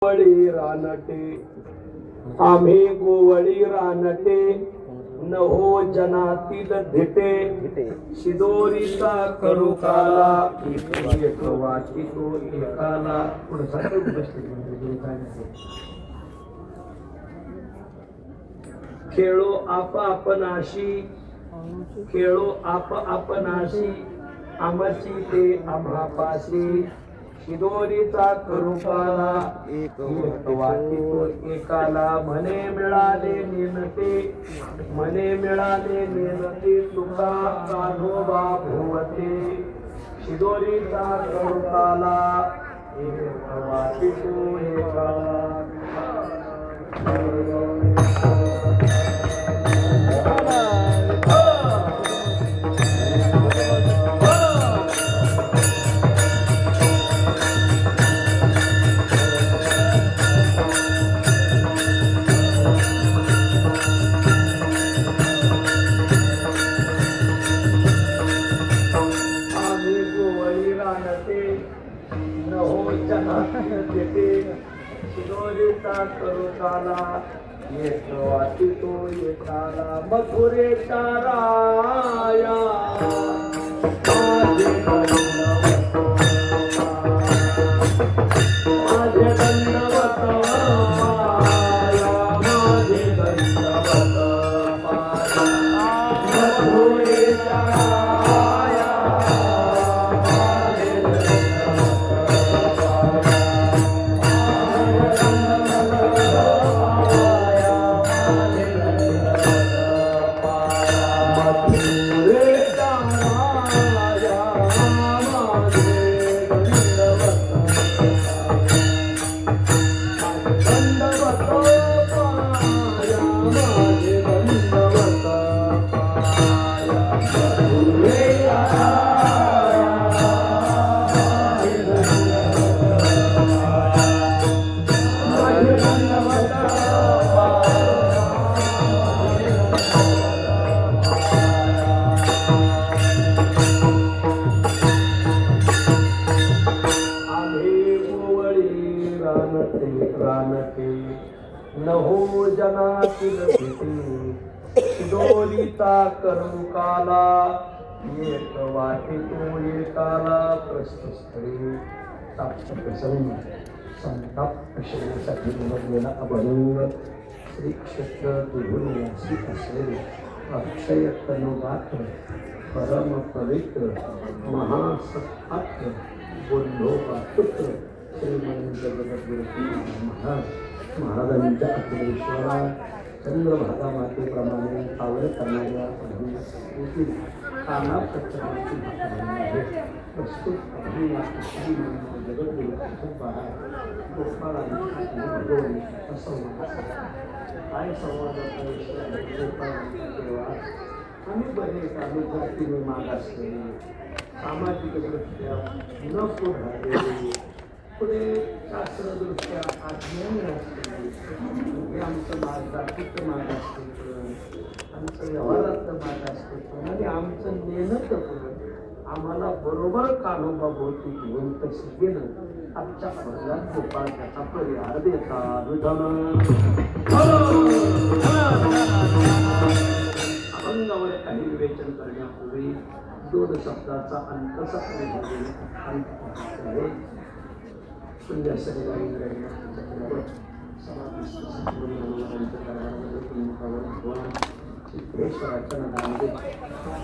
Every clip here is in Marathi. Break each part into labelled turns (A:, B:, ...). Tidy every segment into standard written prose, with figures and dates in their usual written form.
A: गोवळी रानटे आम्ही गोवळी रानटे नहो जनातील धिटे शिदोरीचा करू काला एक वाटी तो एकाला खेळो आप आपणाशी खेळो आप आपणाशी आमची ते आम्हापाशी शिदोरीचा करूपाला एक वाटी तो एकाला म्हणे मिळाले नेनते म्हणे मिळाले नेनते तुका कान्होबा भुवते शिदोरीचा करूपाला एक वाटी तो एकाला करुकाला एक वाटी तो एकाला मथुरेचा राया माझे दंडवत पाया माझे दंडवत पाया मथुरेचा राया नहो जनातील भीती शिदोरीचा करुकाला एक वाटी तो एकाला प्रस्थस्थळी ताप्तप्रसंग संताप शरीरासाठी उमटलेला अभंग श्री क्षेत्र तुझुनियासी असलेले अक्षय तनुगात्र परम पवित्र महासत्पात्र बोधोबा पुत्र श्रीमंत जगद्गुरुजी महाराजांच्या अखिलेश्वरा चंद्रभागा मातेप्रमाणे पावलं करणाऱ्या अभिनेत्री काना प्रत्येकाची भाषा प्रस्तुत अभिनेत्री जगद्गुरु गोपाळांची भगवणी असंवाद काय संवादाचा विषय आम्ही बरे चालू जातीने मागासलेले सामाजिकदृष्ट्या न पुढारलेले पुढे शास्त्रदृष्ट्या अज्ञान असते हे आमचं जातीचं माग असते आमचं व्यवहारातलं माग असते आणि आमचं नेणं आम्हाला बरोबर कान्होबा भोवती घेऊन तशी गेलं आजच्या पडल्यात गोपाळ त्याचा परिहार देतात अभंगावर काही विवेचन करण्यापूर्वी दोन शब्दाचा अंतसा आहे सुंदर सिद्धेश्वराच्या नदामध्ये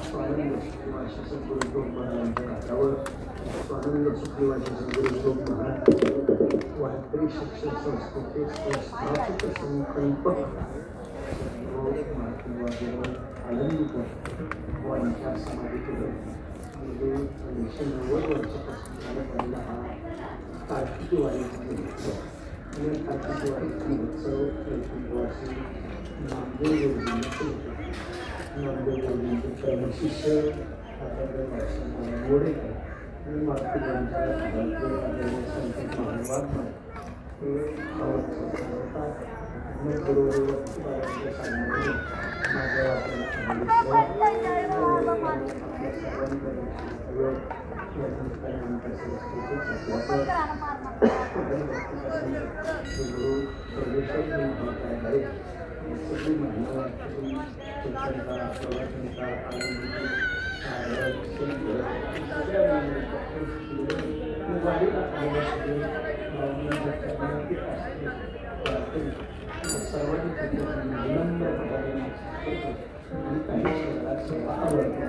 A: स्वानंद सुखनिवासी सद्गुरुदेव महाराजांच्या घाटावर स्वानंद सुखनिवासी सद्गुरुदेव महाराज वारकरी शिक्षण संस्थेचे संस्थापक संकल्पक आनंदीकर यांच्या समाधीकडे म्हणजे 90 वर्षापासून झाला हा कार्तिकी वारीचा आणि कार्तिकी वारीचा उत्सव निवासी नामदेव गुरुजींचे शिष्य गोडेकर आणि मातृभांच्या संत महावाद ते आवडतं सांगतात मग बरोबर सांगण्यामध्ये माझ्या सगळी महिला सर्वांनी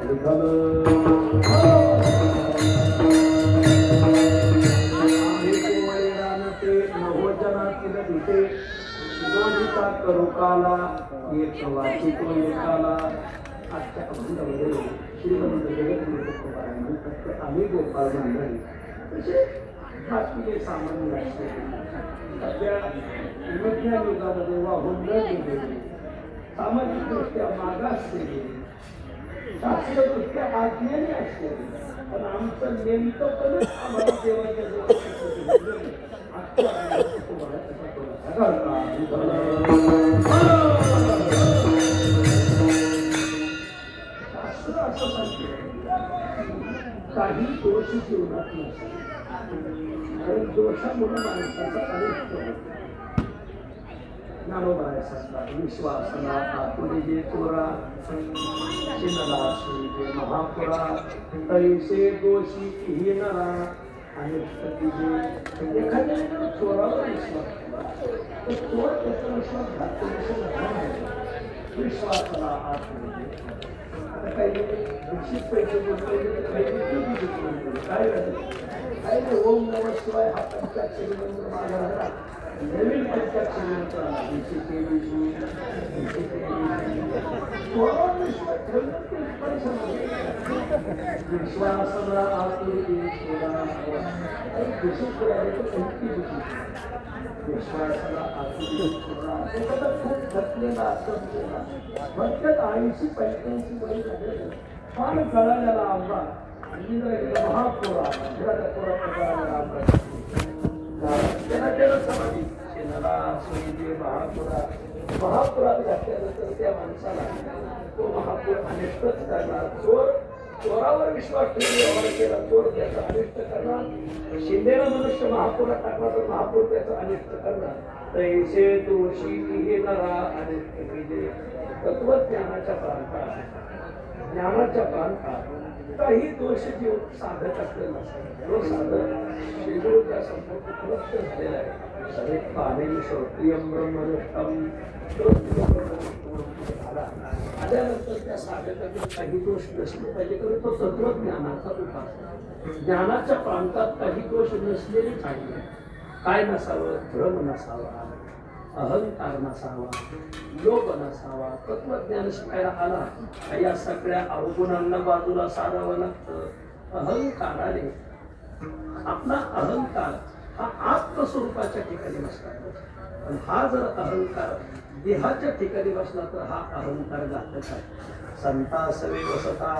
A: विनम्र करुकाला एक वाचितो एकाला आजच्या अभंगामध्ये श्रीमंत जगत फक्त आम्ही गोपाळ मंडळी तसे बाकीचे सामान्य सध्या विज्ञान युगामध्ये वाहून न गेलेली सामाजिकदृष्ट्या मागासलेली शास्त्रदृष्ट्या आज्ञानी असलेली पण आमचं नेमकंपणच आम्हाला देवाच्या शास्त्र असं सांगते काही दोष जीवनात नसतात कारण दोषामुळे माणसाचा अनिष्ट होतो. ज्ञानोबाय सांगतात विश्वासना आतुरी जे चोरा शिनला जे महापुरा तैसे दोषी हीनरा आणि एखाद्या चोरावर विश्वास तर चोर त्याचा विश्वास घातला विश्वासना आतुरी आता काही निश्चित पैसे काय काय ओम नमः शिवाय हा पंचाक्षरी मंत्र माझा झाला नवीन पंचाक्षरी मंत्र आला विश्वासना आतुरी विश्वासाला आतुरी खूप घटलेला असलेला म्हणतात 80-85 वय झालेलं फार कळालेला आंबा महापुरा महापुरात घातल्यानंतर त्या माणसाला तो महापूर अनिष्टच करणार. चोरावर विश्वास ठेवून व्यवहार केला चोर त्याचा अनिष्ट करणार. शिंदेला मनुष्य महापुरात टाकला तर महापूर त्याचा अनिष्ट करणार. तैसे दोषी येणारा अनिष्ट केले. तत्वज्ञानाच्या प्रांतात ज्ञानाच्या प्रांतात काही दोष जीव साधक असलेला जो साधक श्रीगुरूच्या संपर्क उपलब्ध झालेला आहे सगळे पाणी श्रोत्रियम ब्रह्मनिष्ठम आल्यानंतर त्या साधकाचे काही दोष नसले पाहिजे कारण तो तत्वज्ञानाचा उपास ज्ञानाच्या प्रांतात काही दोष नसलेले पाहिजे. काय नसावं भ्रम नसावा अहंकार नसावा लोभ नसावा. तत्वज्ञान शिकायला आला या सगळ्या अवगुणांना बाजूला सारावं लागतं. अहंकाराने आपला अहंकार हा आत्मस्वरूपाच्या ठिकाणी बसला पण हा जर अहंकार देहाच्या ठिकाणी बसला तर हा अहंकार घातक आहे. संतासवे वसता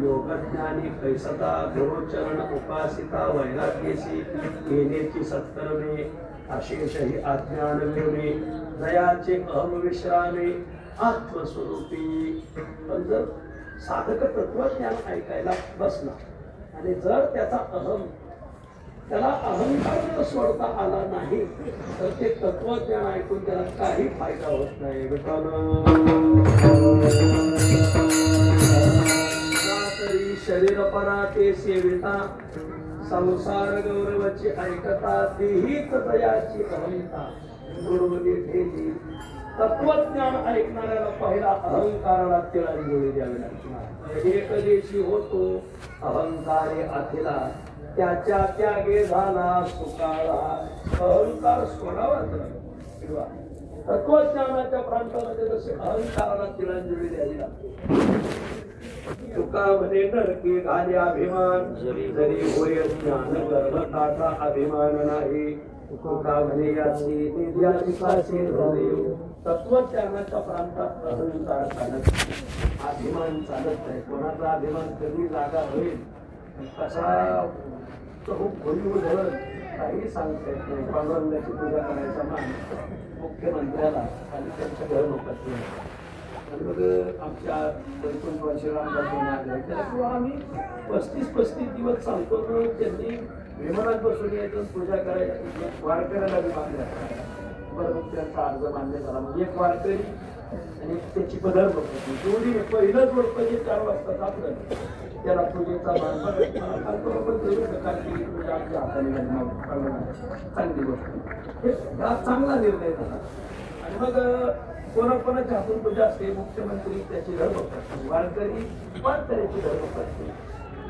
A: योगज्ञानी कैसता गुरुचरण उपासिता वैराग्येशी येण्याची सत्कर्मे अशेष ही अज्ञान मिळणे दयाचे अहम विश्रामे आत्मस्वरूपी. पण जर साधक तत्वज्ञान ऐकायला बसला आणि जर त्याचा त्याला अहंकार सोडता आला नाही तर ते तत्वज्ञान ऐकून त्याला काही फायदा होत नाही. तरी शरीर पराते सेविता संसार गौरवाची ऐकता देहीत दयाची अहंता गुरुवनी ठेली. तत्वज्ञान ऐकणाऱ्याला पहिला अहंकाराला तिळंजली द्यावी लागणार. एक देशी होतो अहंकारे अथिला त्याच्या त्यागे झाला सुकाळा. अहंकार सोडावाच किंवा तत्वज्ञानाच्या प्रांतामध्ये जसे अहंकाराला तिळंजली द्यावी लागते. तुका म्हणे नरके घाले अभिमान जरी होय ज्ञान गर्भताचा अभिमान नाही. तुका म्हणे याची तत्वज्ञानाच्या प्रांतात अहंकार चालत अभिमान चालत नाही. कोणाचा अभिमान कधी जागा होईल कसा खूप खोली धरत काही सांगता येत नाही. पांडुरंगाची पूजा करायचा मान मुख्यमंत्र्याला आणि त्यांच्या घरलोकात आणि मग आमच्या वैकुंठवासी रामदास किंवा आम्ही 35 दिवस चालतो. त्यांनी विमानात बसून यायचं, पूजा करायची, वारकऱ्याला बी मान्य बरं. मग त्यांचा अर्ज मान्य झाला. म्हणजे एक वारकरी आणि त्याची बदल बघतो. जेवढी पहिलं जोडपं जे 4 वाजता जातं त्याला पूजेचा मान पूजा आमच्या हाताने चांगली गोष्ट. हा चांगला निर्णय झाला. आणि मग कोणाकोणाच्या हातून पूजा असते. मुख्यमंत्री त्याची धर्मपत्नी, वारकरी वारकऱ्याची धर्मपत्नी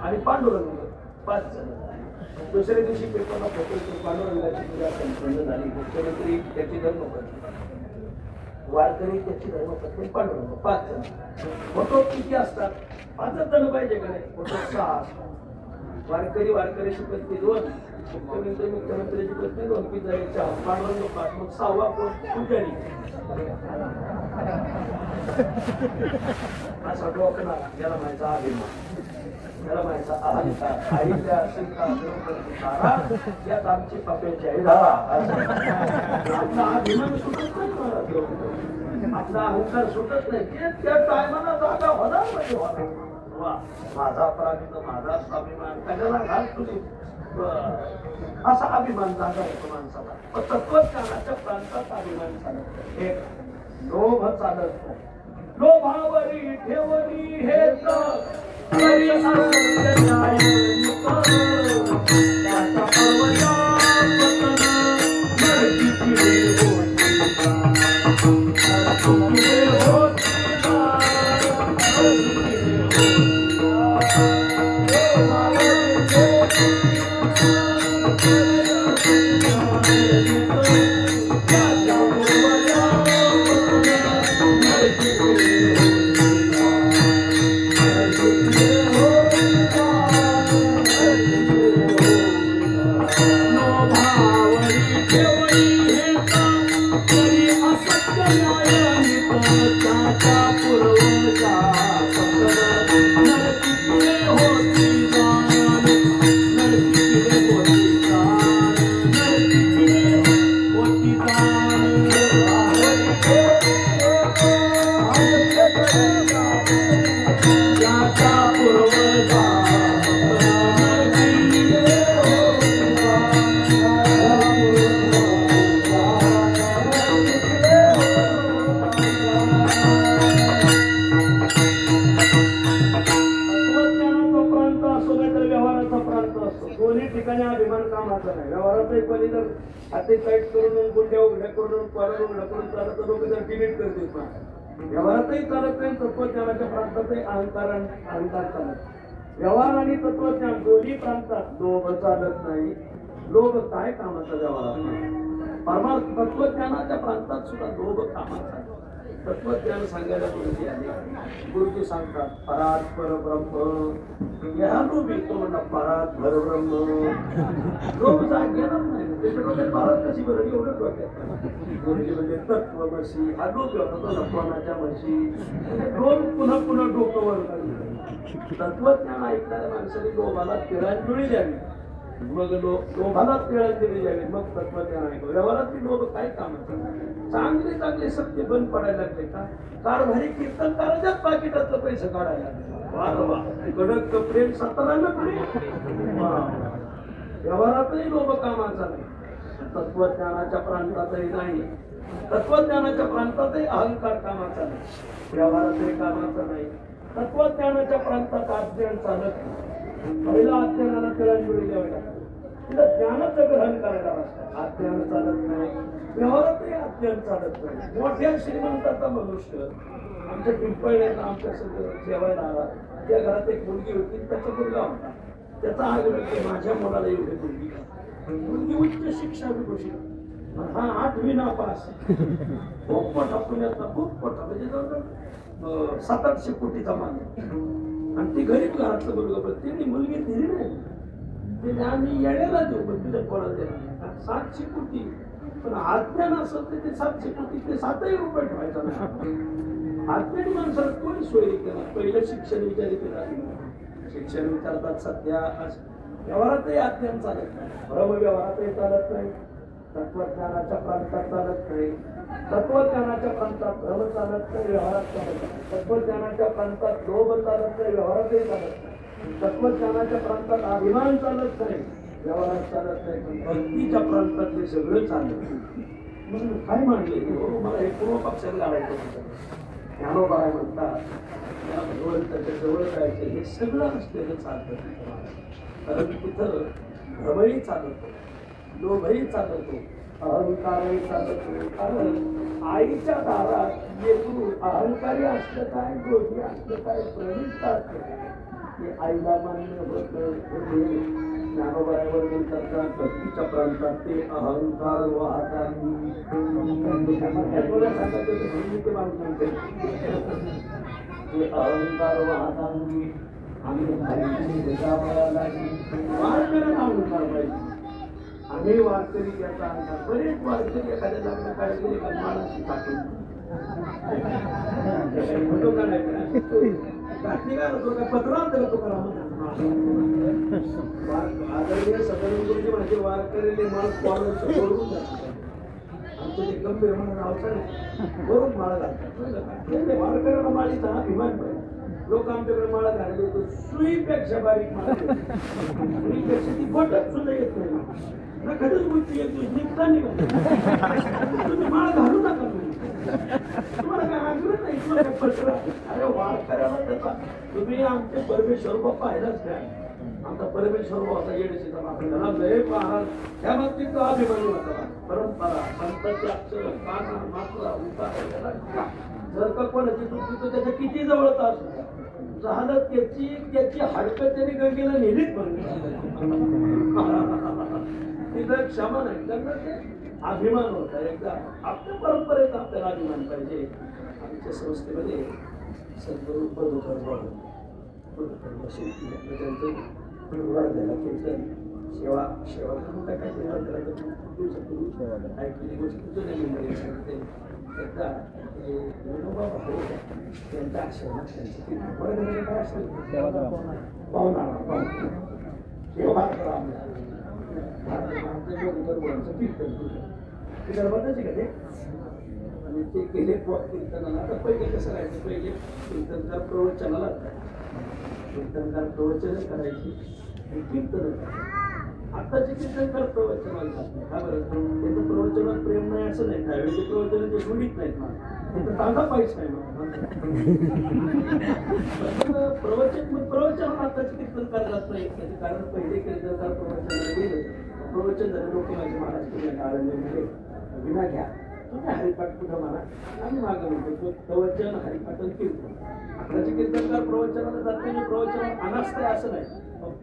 A: आणि पांडुरंग 5 जण. दुसऱ्या दिवशी पेपरला फोटो पांडुरंगाची पूजा संपन्न झाली. मुख्यमंत्री त्याची धर्मपत्नी, वारकरी त्याची धर्मपत्नी, पांडुरंग 5 जण. फोटो किती असतात? 5च जण पाहिजे का नाही? फोटो 6. वारकरी वारकऱ्याची पत्नी 2, मुख्यमंत्र्याची पत्नी 2, पिजारीच्या पांडुरंग 5. मग 6वा कोण? पुजारी. असा डोकला याला माहिचा अभिमान, याला माहिचा अहंकार. आईच्या यात आमची पापेची आई झाला. आपला अभिमान सुटत नाही, आपला अहंकार सुटत नाही. त्या टायमाला जागा होणार म्हणजे होणार. माझा प्राणी, माझा स्वाभिमान कशाला घाल तुझी असा अभिमान जागा होतो माणसाला. पण तत्वज्ञानाच्या प्रांतात अभिमान चालत. एक लोभ चालत नाही. लोभावरी ठेवणी हे व्यवहारातही चालत नाही. तत्वज्ञानाच्या प्रांतातही अहंकार चालत. व्यवहार आणि तत्वज्ञान दोन्ही प्रांतात लोभ चालत नाही. लोभ काय कामाचा व्यवहार? परमार्थ तत्वज्ञानाच्या प्रांतात सुद्धा लोभ कामाचा. तत्वज्ञान सांगायला गुरुजी आले. गुरुजी सांगतात परात परब्रह्म या लोभी तो म्हणा परात परब्रह्म. लोभ जागेला नाही. त्याच्यामध्ये परत कशी बरं एवढं डोक्यात. गुरुजी म्हणजे तत्वमसी हा लोभ होता तो लपवण्याच्या म्हशी. लोभ पुन्हा पुन्हा डोकं वर काढलं. तत्वज्ञान ऐकणाऱ्या माणसाने लोभाला तिळांजुळी द्यावी. मग लोभाला तिळांजुळी द्यावी. मग तत्वज्ञान ऐकू. व्यवहारातली लोभ काय काम? चांगले चांगले सत्य बंद पडायला लागले का? कारभारी कीर्तनकाराच्याच पाकिटातलं पैसे काढायला लागले. कडक कपडे 17 नकडे. व्यवहारातही लोभ कामाचा नाही. तत्वज्ञानाच्या प्रांतातही नाही. तत्वज्ञानाच्या प्रांतातही अहंकार कामाचा नाही. व्यवहारातही कामाचा नाही. तत्वज्ञानाच्या प्रांतात अज्ञान चालत नाही. पहिला अज्ञानाला तिळांजुळी द्यावी लागते. तिला ज्ञानाचं ग्रहण करायला लागतं. अज्ञान चालत नाही. व्यवहारातही अज्ञान चालत नाही. मोठ्या श्रीमंताचा मनुष्य आमच्या पिंपळण्यात आमच्या जेवायला आला. त्या घरात एक मुलगी होती. त्याचा मुलगा होता. त्याचा आग्रह की माझ्या मुलाला एवढी मुलगी मुलगी उच्च शिक्षा विभूषित. हा 8वी नापास. खूप मोठा पुण्यातला खूप मोठा म्हणजे जवळजवळ 700-800 कोटीचा मान. आणि ती गरीब घरातलं मुलगा. पण तिने मुलगी दिली नाही. तिने आम्ही येण्याला देऊ पण तुझ्या कोणाला देणार 700 कोटी. पण अज्ञान असेल तर ते 700 कोटी ते 7ही रुपये ठेवायचा नाही. अज्ञानी माणसाला कोणी सोयी केला? पहिलं शिक्षण विचारित केला. शिक्षण विचारतात सध्या व्यवहारातही अज्ञान चालत नाही, भ्रमव्यवहारातही चालत नाही, तत्वज्ञानाच्या प्रांतात चालत नाही, तत्वज्ञानाच्या प्रांतात भ्रम चालत नाही, व्यवहारात चालत नाही, तत्वज्ञानाच्या प्रांतात लोभ चालत नाही, व्यवहारातही चालत नाही, तत्वज्ञानाच्या प्रांतात अभिमान चालत नाही, व्यवहारात चालत नाही, पण भक्तीच्या प्रांतात ते सगळं चालत. म्हणून काय मानले मला हे पूर्व पक्षात घालायचं होतं. ज्ञानोबा म्हणतात या भगवंताच्या जवळ जायचं हे सगळं असलेलं चालतं, कारण तिथं भ्रमही चालतो, लोभही चालतो, अहंकारही चालतो. कारण आईच्या दारात लेकरू अहंकारी असलं काय, लोभी असलं काय, प्रविष्ट असलं काय हे आईला मान्य होतं. ज्ञानोबावर म्हणतात भक्तीच्या प्रांतात ते अहंकार वाहतानी ते अहंकार वाहतानी आम्ही आम्ही वारकरी याचा अंकार. बरेच वारकरी एखाद्या लग्न काढले का माणूस टाकून पत्रांतर तो करा आदरणीय सदानंदजी माझे वारकरी माणूस सोडून जातात. आमचं ते गंभीर म्हणून अवसर वरून माळा घालतात. वारकऱ्याला माळीचा हा अभिमान पाहिजे. लोक आमच्याकडे माळा घालले होतो सुईपेक्षा बारीक माळा, सुईपेक्षा ती बोटच सुद्धा येत नाही. खरंच गोष्टी एक दिवस निघता निघा तुम्ही माळ घालू नका, तुम्हाला काय आग्रह नाही, तुम्हाला पत्र. अरे वारकऱ्याला त्याचा तुम्ही आमचे परमेश्वर बाप्पा पाहिलाच काय, आमचा परमेश्वर होता येण्याचा आपल्याला लय पहा त्या बाबतीत तो अभिमानी होता. परंपरा संतांची अक्षर काना मात्रा उतार जर का कोणाची चुकी तर त्याच्या किती जवळच असू झालं त्याची हाडकं त्यांनी गंगेला नेलीच तिथं क्षमा नाही, त्यांना ते अभिमान होता. एकदा आपल्या परंपरेत आपल्याला अभिमान पाहिजे. आमच्या संस्थेमध्ये सद्गुरू मधुकर वर्ध्याला कीर्तन सेवा सेवा करून टाकायची ऐकलेली गोष्ट जुन्या मंडळी सांगते. एकदा विनोबा भावे त्यांच्या आश्रमात त्यांचं कीर्तन वर्ध्याला काय असेल पाहुणा सेवा करा विदर्भातच का ते आणि ते गेले कीर्तनाला. आता पहिले कसं राहायचं, पहिले कीर्तनकार प्रवचनाला कीर्तनकार प्रवचन करायची आणि कीर्तन करायचं. आताचे कीर्तनकार प्रवचनाला जात नाही. का बरं? त्यांचं प्रवचनात प्रेम नाही असं नाही, त्यावेळी प्रवचन ते सोडित नाहीत मला तिथं ताजा पाहिजे नाही प्रवचन आताचे कीर्तनकार जात नाही. त्याचे कारण पहिले कीर्तनकार प्रवचनाला गेले, प्रवचन झाले लोक माझे महाराज आळंदीमध्ये विना घ्या तुम्ही हरिपाठ कुठं म्हणा आम्ही मागं म्हणतो प्रवचन हरिपाठन कीर्तन. आताचे कीर्तनकार प्रवचनाला जात नाही, प्रवचन अनास्ते असं नाही.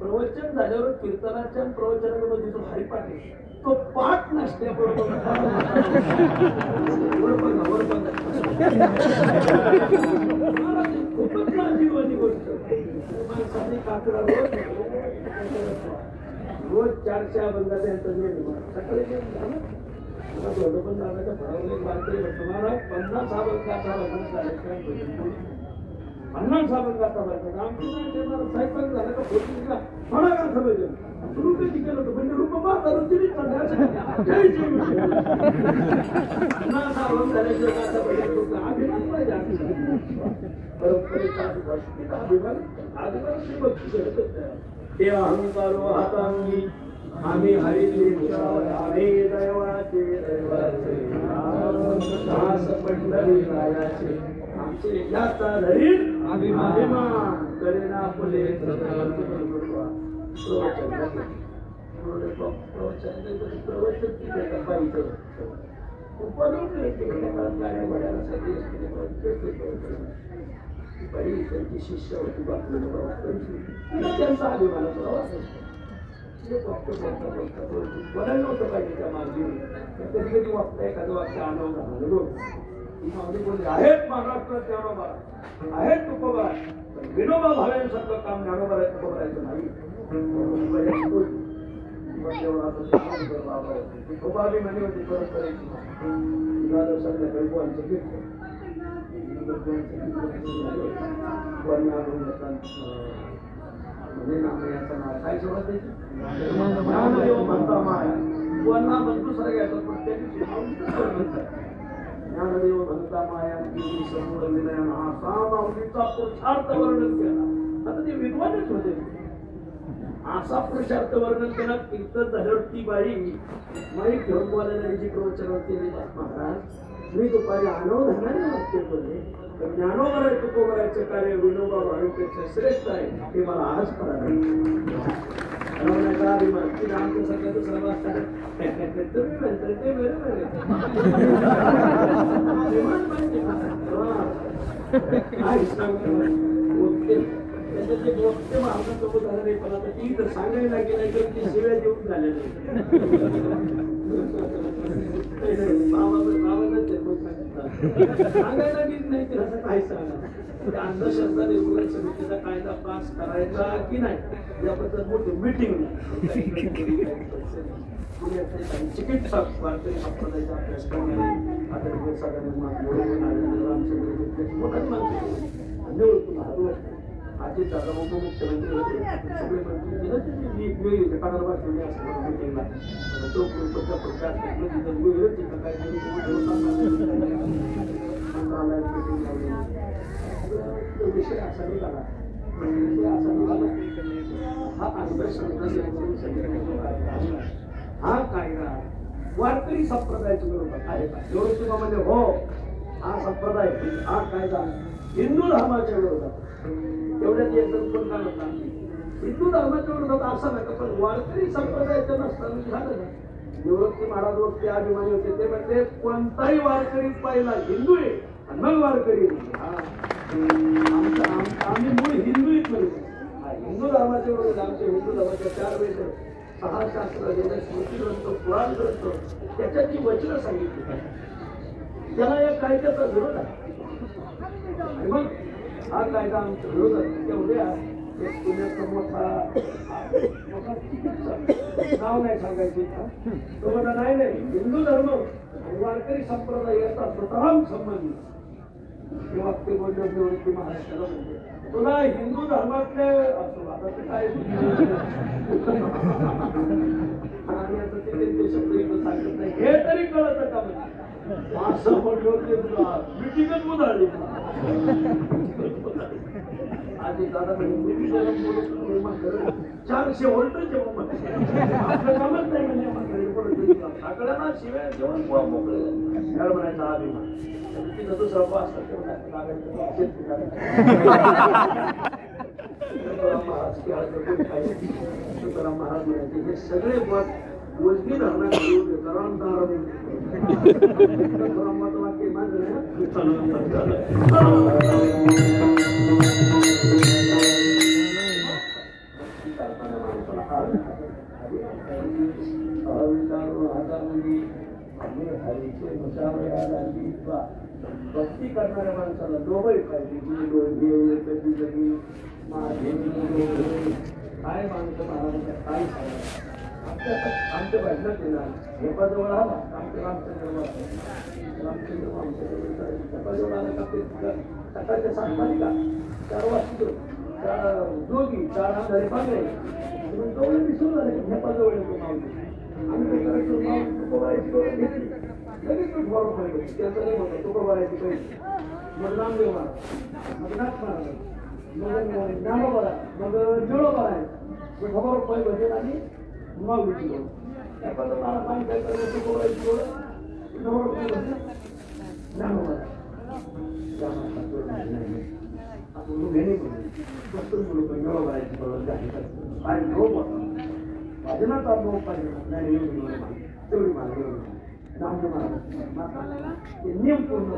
A: प्रवचन झाल्यावर कीर्तनाच्या प्रवचनामध्ये जो हरिपाठ आहे तो पाठ नसल्याबरोबर खूपच नाजीवानी गोष्ट. माणसाने काकडा रोज 400 अभंगाचा यांचा नियम सकाळी पण दादाच्या फळावर एक वारकरी म्हणतो महाराज 50 अभंगाचा भजन कार्यक्रम भजन 50 अभंगाचा भजन आमची सायकल झालं का फोटोला म्हणा का भजन सुरू कधी केलं होतं म्हणजे रूप माता रुचिरी अभिमान पाहिजे परंपरेचा अभिमान आदिवासी भक्ती करत ते अहंकार हातांगी आम्ही हरिले आम्ही दैवाचे दास पंढरी रायाचे आमचे याचा धरील अभिमान करेना फुले प्रवचन त्यांची शिष्य होती त्यांचा अभिमान बदल नव्हतं पाहिजे त्या मागणी. कधी कधी वागता एखादं वाक्य आनंद बोलले आहेत महाराष्ट्रात ज्ञानोबा आहेत तुकोबा विनोबा भावेंसारखं काम ज्ञानोबा तुकोबारायचं नाही. तुकोबा बी म्हणे होती परंपरेची संध्याकाळी बोलायचं कीर्तन म्हणजे नामयाचं नाव काय सुरुवात आहे? ज्ञानदेव म्हणता माया. वन्ना बंधू सर घ्यायचा प्रत्येक ज्ञानदेव म्हणता माया किती समूळ विनयन हा सामावलीचा पुरुषार्थ वर्णन केला. आता ते विद्वानच होते. असा पुरुषार्थ वर्णन केला. कीर्तन झाल्यावर ती बाई माईक घेऊन बोलायला जी प्रवचनावर केली, महाराज मी दुपारी अनवधानाने वाक्य बोलले, तर ज्ञानोबा तुकोबरायचं कार्य विनोबा भावेपेक्षा श्रेष्ठ आहे हे मला आज कळालं. अभिमान की आमचं सगळं दुसरा वाचता तुम्ही म्हणता ते बरोबर आहे. त्याच्यात ते गोष्ट महाराजांसोबत झालं नाही, पण आता ती तर सांगायला गेलं तर ती शिव्या देऊन झाल्या सांगायला गेली नाही तर असं काय सांगा. त्या अंधश्रद्धा निर्मूलन समितीचा कायदा पास करायचा की नाही याबद्दल मोठी मिटिंग चिकित्सक वारकरी संप्रदायाचा अभ्यास करणारे आदरणीय अजित दादा उपमुख्यमंत्री होते, सगळे मंत्री मिटिंगला विषय असा निघाला. हा कायदा वारकरी संप्रदायाच्या बरोबर आहे का? एवढं तुला म्हणजे हो, हा संप्रदाय हा कायदा हिंदू धर्माच्या विरोधात. एवढ्यात एकदम कोण काय म्हणतात हिंदू धर्माच्या विरोधात असं नका, पण वारकरी संप्रदायाच्या नसताना झालं ना. निवृत्ती महाराज वरती अभिमानी होते, ते म्हणजे कोणताही वारकरी पहिला हिंदू आहे आणि मग वारकरी. आम्ही मूळ हिंदूच म्हणतो. हिंदू धर्माच्या विरोधात आमच्या हिंदू धर्माच्या 4 वेद 6 शास्त्र स्मृती ग्रंथ पुराण ग्रंथ त्याच्यात जी वचनं सांगितली त्याला या कायद्याचा विरोध आहे. आणि मग हा कायदा आमच्या विरोधात तेवढ्या एक पुण्याचा मोठा चिकित्सक नाव नाही सांगायचे तो म्हणा नाही हिंदू धर्म आणि वारकरी संप्रदाय याचा सुतराम संबंध. किंवा ते बोलले निवृत्ती महाराष्ट्राला म्हणजे तुला हिंदू धर्मातले असो आता ते काय आणि आता ते त्यांचे शब्द इथं सांगत नाही हे तरी कळत का म्हणजे असं म्हणलं ते तुला मिटिंगच उधाळली. आधी दादा म्हणजे 400 व्होल्टचे आपलं कामच नाही म्हणजे सगळ्यांना शिवाय जेवण मोकळे म्हणायचा अभिमान. दुसरा असतात तुकाराम महाराज म्हणायचे हे सगळे मत उजगी धरणात वाक्य भक्ती करणाऱ्या माणसाला दोघंही पाहिजे. काय माणसं महाराजांच्या काय सांगा आमच्या भाषणात येणार हेपाजवळ आला आमच्या रामचंद्र हेपाजवळ आला का ते सकाळच्या 7 वाजता 4 वाजता जोगी 4 आधारे पागळे जवळ दिसून झाले हेपाजवळ येतो मावली. आम्ही काय करायचो मावशी घेतली लगेच फॉर्म पाहिजे त्याचं नाही म्हणतो तुकोबारायची पाहिजे. मग रामदेव महाराज मग नाथ महाराज मग ज्ञानोबा मग जोडोबा आहे मग खबर पाहिजे भजन आणि मग विचार त्याबद्दल मला सांग काय करायचं तुकोबारायची जोड ज्ञानोबा आपण घेणे म्हणून जोडोबारायची काय लोक होता भजनाचा लोक पाहिजे नाही तेवढी मला नियम पूर्ण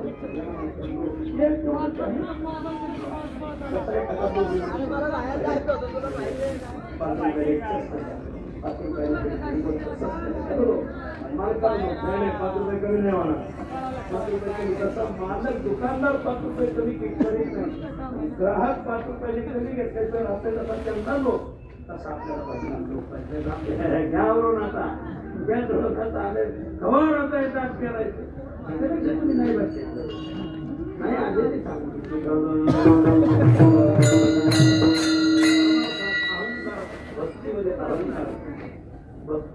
A: मालक दुकानदार 5 रुपये कमी करीत नाही. ग्राहक 5 रुपयाने कमी घेतल्याचं आपल्याला त्यांना लोक तसं आपल्याला घ्यावरून आता आले खबर आता येतात करायचं त्यापेक्षा तुम्ही नाही बसले नाही आले ते सांगू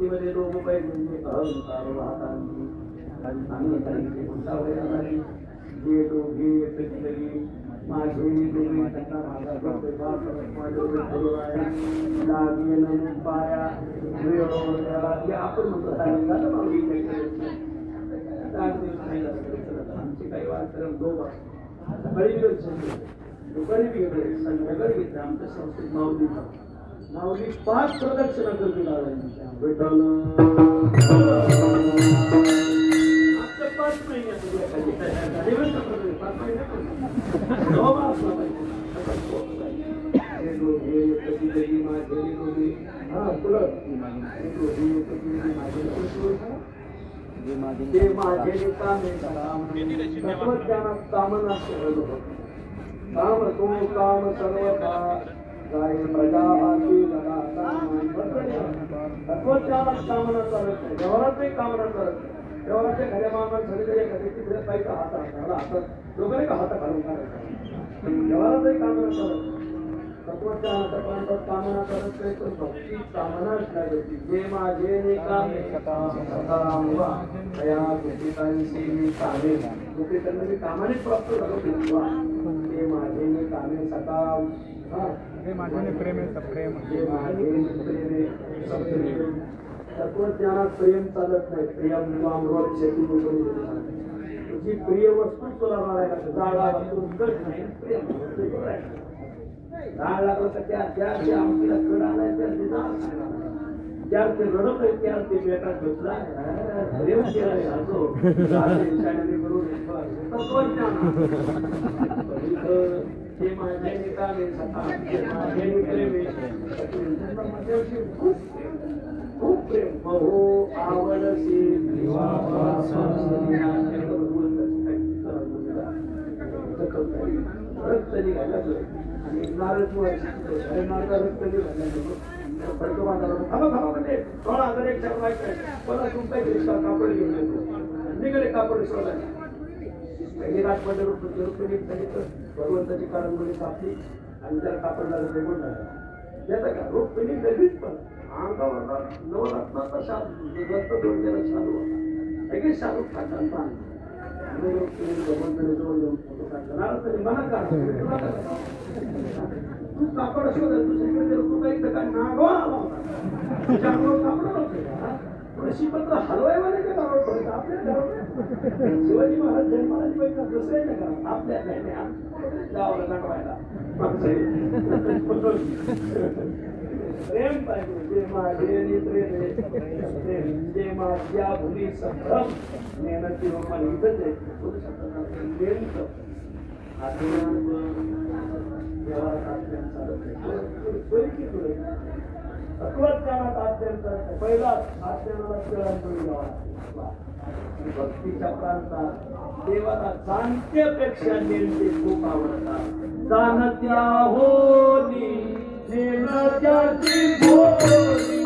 A: भक्तीमध्ये लोक पाहिजे अहंकार वाहतांनी आणि काही म्हणता वगैरे जे दोघे पेटलेली माझे तुम्ही त्यांना माझा लागेल पाया आपण म्हणतो आमची काही वाद सकाळी दुपारी वेगळे संध्याकाळी घेतले आमच्या संस्कृत माऊली माऊली 5 प्रदक्षिणा करते विठ्ठल आमच्या 5 कामना काम तो काम सर्वथा गाय प्रजा तत्वज्ञानात कामना करत नाही व्यवहारातही कामना करत नाही व्यवहाराच्या खऱ्या मामाला सगळीकडे तिकडे पाहिजे हात दोघांनी का हात घालून काढायचा व्यवहारातही कामना करत तत्वज्ञानाच्या प्रांतात कामना करत नाही तर भक्ती कामनाच नाही जे माझे निकामे तया गोपिकांशी मी कामे गोपिकांना मी कामाने प्राप्त झालो ते माझे निकामे सकाम
B: हे माझ्याने प्रेम आहे सप्रेम
A: जे माझे प्रेम सप्रेम तत्वज्ञानात प्रेम चालत नाही प्रियम अमृत शेती तुझी प्रिय वस्तू तुला मारायला जाळा नाही झाड लागलं तर त्या आमटीला कड आलाय त्या ते रडत आहे त्या ते बेटा घेतला प्रेम केलाय असो तत्वज्ञान हे माझे निकामे सखा माझे प्रेमे खूप प्रेम महो आवडसी रक्त निघायला आणि नारळ रक्त म्हणजे थोडा अगर एक मला तुमचा कापड घेऊन येतो निघाले कापड शोधायला पहिली राजमध्ये रुक्मिणी सांगितलं भगवंताची काळंबोली कापली आणि त्याला कापडला निघून झाला येतं का रुक्मिणी लगेच पण अंगावर नवरत्नाचा शालू दोन शालू होता लगेच शालू टाकला भगवंताने जवळ येऊन फोटो काढला तरी मला का तू कापड शोधत दुसरीकडे तू काही काय नागवा आला होता तुझ्या अंगावर कापड नव्हते का थोडीशी पत्र हलवायवाले का घरावर पडत आपल्या घरावर शिवाजी महाराज जन्माला पैसा दुसऱ्याच्या घरात आपल्या गावाला नाटवायला प्रेम पाहिजे जे माझे प्रेम जे माझ्या भुली संभ्रम मेहनती मला इथंच आहे तत्वज्ञानात अत्यंत पहिला आत्म्याला भक्तीच्या प्रांतात देवाला जाणत्यापेक्षा नेमके खूप आवडतात जाणत्या होनी नेमक्याची भोवती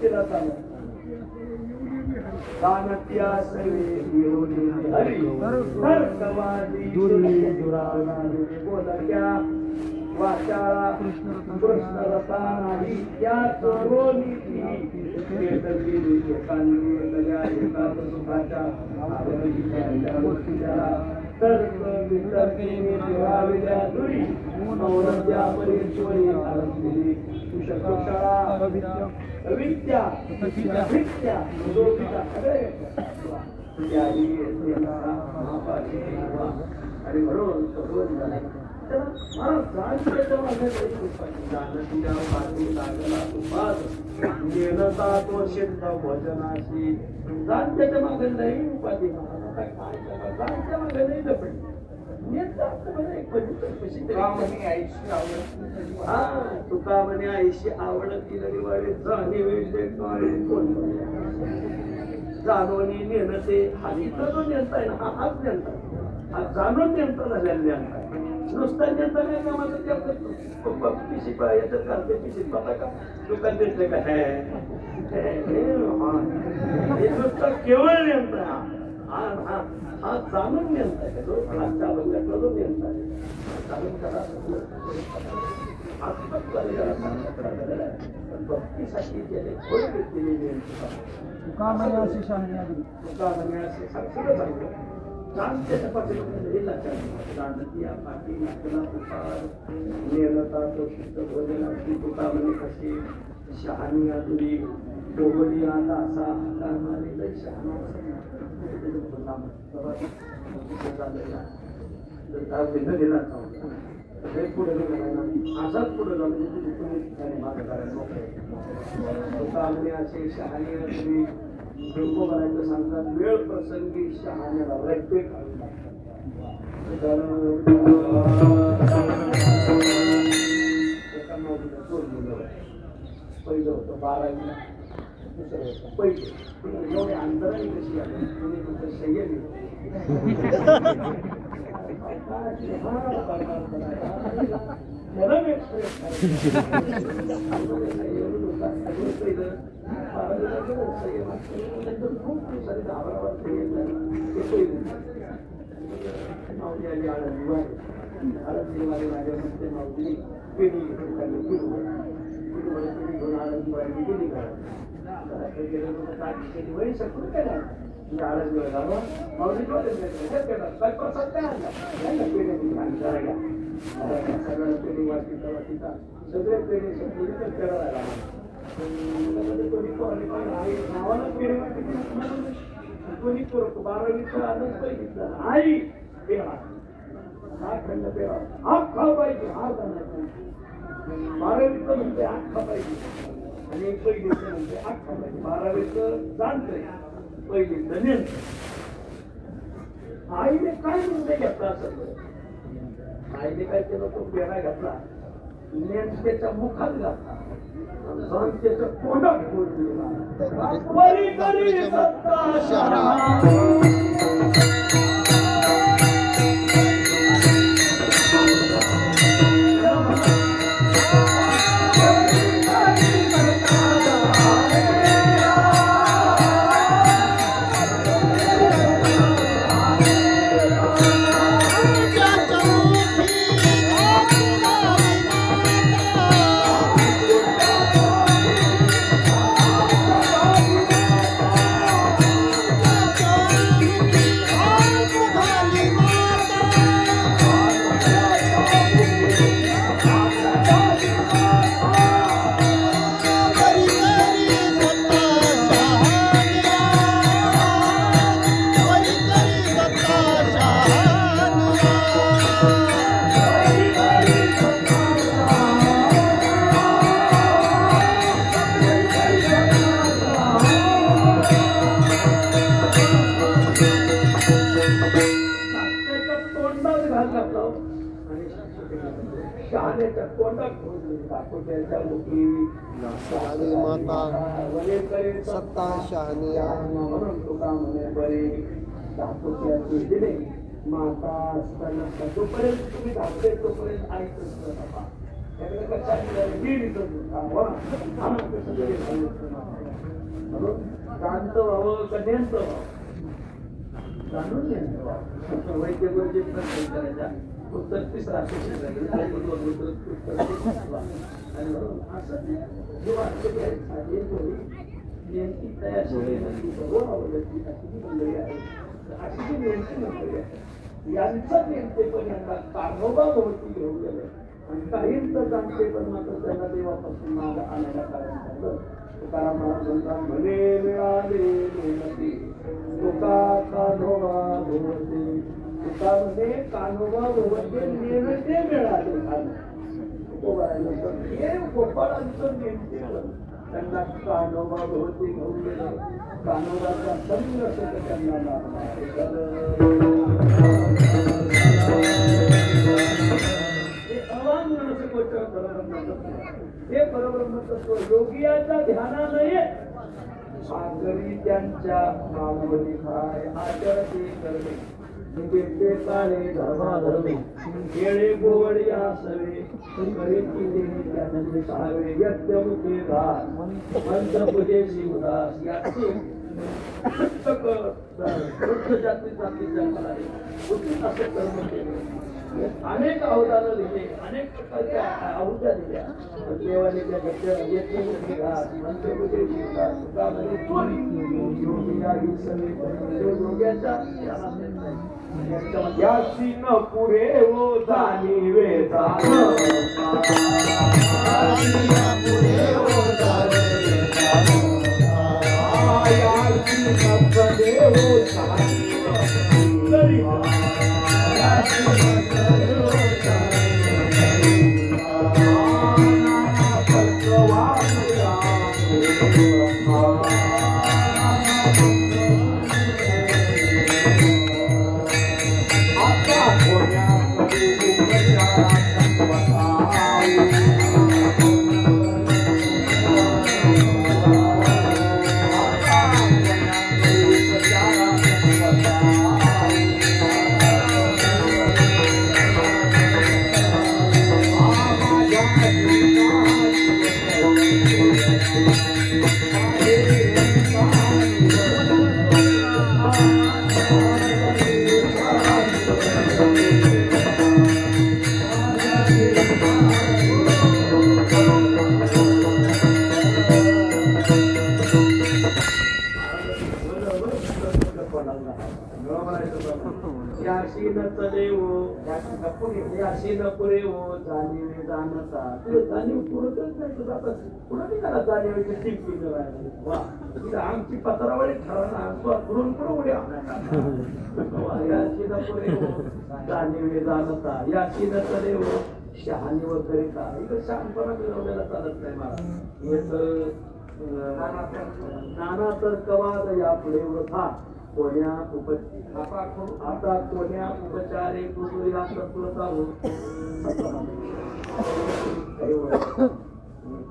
A: तिला चालू दानत्या सर्वे विरोधी हरी नरकवादी दुरावादी बोलक्या वाचा कृष्ण रसा नाही त्या तरुणी सुखाच्या अविद्या विद्या आणि म्हणून तो सिद्ध भोजनाशी जाणत्याच्या मागे नाही उपाधी जाणत्या मागे नाही लपडी तुका म्हणे आईशी आवडती वाढे जाणवणी नेणं ते हानीचा जो नेता आहे ना हाच नेता हा जाणून नेमता झालेला नेमता नुसता नेमता नाही का माझं पिशी याच्यात घालते पिशीत पता का दुकान देते का हे नुसतं केवळ नेमता हा जाणून नेमता आहे जो चालून घेतला जो नेमता आहे चालून करा भक्तीसाठी गेले थोडे व्यक्तीने तुका म्हणे अशी सगळं सांगतो शांततेच्या पाठीमागे हे लक्षात शांतती पाठी नाचला उपार नेलता तो शुद्ध भोजनाची तुका म्हणे कशी शहाणी आदुरी डोबली आता असा हातात मारलेला शहाणा पुढे असाच पुढे जाऊन तुका म्हणे असे शहाणी आदुरी डोकं भरायचं सांगतात वेळ प्रसंगी शहाण्याला रक्ते पहिलं होतं 12वीला दुसरं होतं पहिलं एवढे अंतराने कशी आली तुम्ही तुमचं संयमी मला एक्सप्रेस खूप सारे गावावर मावली आली आळंदीवाले माझ्या मध्ये मावली पिढी घेऊन आळंदीवाली गेली वळी शकून केला आळंदीवर झालं मावली सगळ्या पेढी वाटीचा वाटीचा सगळे पेढे सगळी करायला नावाला पेढी वाटी कोणी करतो 12वीचा आनंद बघितला आई पेढा हा खंड पेढा हा खा पाहिजे हा जाणार 12वीचं म्हणते आठ खा पाहिजे आणि पहिलीचं म्हणते आठ खा पाहिजे 12वीचं जाणतंय पहिलीचं नेमतं आईने काय निर्णय घेतला असं आईने काय केलं तो पेढा घातला नेमक्याच्या मुखात घातला त्याच्या तोंडात फोडलेला शहाण्याच्या तोंडात दाखवत्याच्या मुखी
C: सत्ता शहानिया
A: म्हणून तुका म्हणे बरे दाखवत्याचे दिले माता असताना जोपर्यंत तुम्ही धावते तोपर्यंत ऐकत शांत व्हावं कन्यांचं व्हावं जाणून घ्यायचं वैद्यकीय प्रश्न करायचा उत्तर 30 राशीचे असं ते जेव्हा नेमकी तयार आवडती अशी मंडळी आहे अशी जी नेमकी मंडळी आहे यांचा नेमकेपण यांना कानोबा भोवती घेऊन गेले आणि काहींचं जाणतेपण मात्र त्यांना देवापासून माग आणायला कारण झालं तुकाराम महाराजांचा म्हणे मिळाले मेहनती तुका कानोबा भोवते तुका म्हणे कानोबा भोवते नेमते मिळाले हे गोपाळांचं नेमकेपण त्यांना कानोबा भोवती घेऊन गेले कानोबाचा संग सुख त्यांना लाभला हे परब्रह्म तत्व योगियाच्या ध्यानाने सागरी त्यांच्या नामवली खाय आचरते करणे निवेद्य काळे धर्माधर्मे केळे गोवड या सवे करीती देवी त्यानंद सहावे यज्ञमुखे घास मंत्र पूजेशी उदास याचे पुस्तक जातीच्या फलाने उचित असे कर्म केले अनेक अवदानं दिले अनेक प्रकारच्या आहुत्या दिल्या देवाने त्या घेतल्या यज्ञमुखे घास मंत्र पूजेशी उदास सुखामध्ये चोरी योगियाही सवे योग्याच्या याची न पुरे हो जाणीवे आमची पत्रावळी ठरवणार उड्या जाणीवे जाणता याची न देव शहाणी वगैरे का इकडे शहाणपणा मिळवलेला चालत नाही मला नाना तर कवाद या पुढे वृथा कोण्या आता कोण्या उपचारे कुटुंबा तत्वता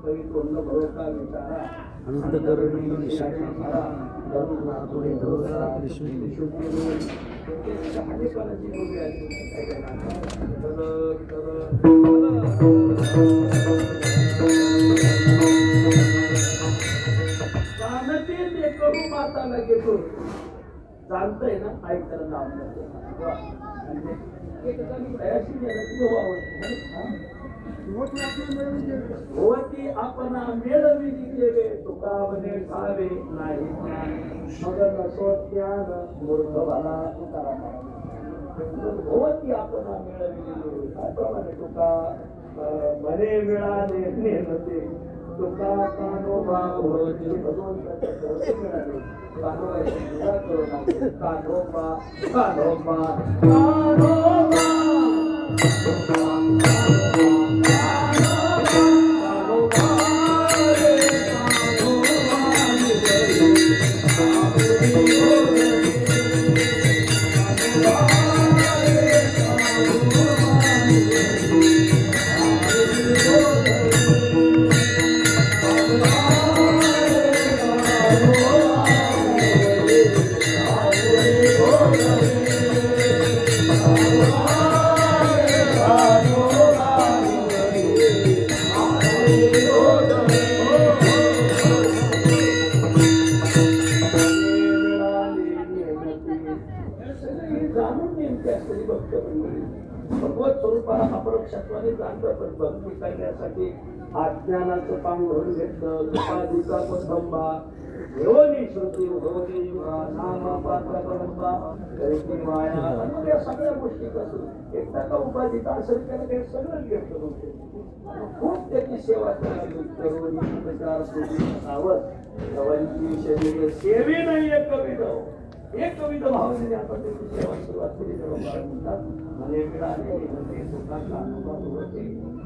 A: भरोसा विचारा करू माताला घेतो जाणतंय ना ऐकताना नाव होती आपण मिळवी गेले तुका म्हणे खावे नाही मग नसो ज्ञान मूर्ख भाला तुकाराम होती आपण मिळविलेले त्याप्रमाणे तुका म्हणे मिळाले नेमते तुका कानोबा होती भगवंताचे मिळाले कानोबा कानोबा कानोबा अपरोक्षत्वाने जाणलं, पण भक्ती करण्यासाठी अज्ञानाचं पांघरून घेतलं. तुपादीचा कोथंबा देवनी श्रुती उगवली नाम पात्र परंबा करीती माया. आणि या सगळ्या गोष्टी कसून एकदा का उपाधीचा असेल त्याला काही सगळं घेतलं होते. खूप त्याची सेवा करावी करून प्रचार सावध शरीर सेवे नाही एक कविता एक कविता भावनेने आपण त्याची सेवा सुरुवात केली तेव्हा म्हणतात म्हणे मिळाले म्हणजे सुखाचा अनुभव होते.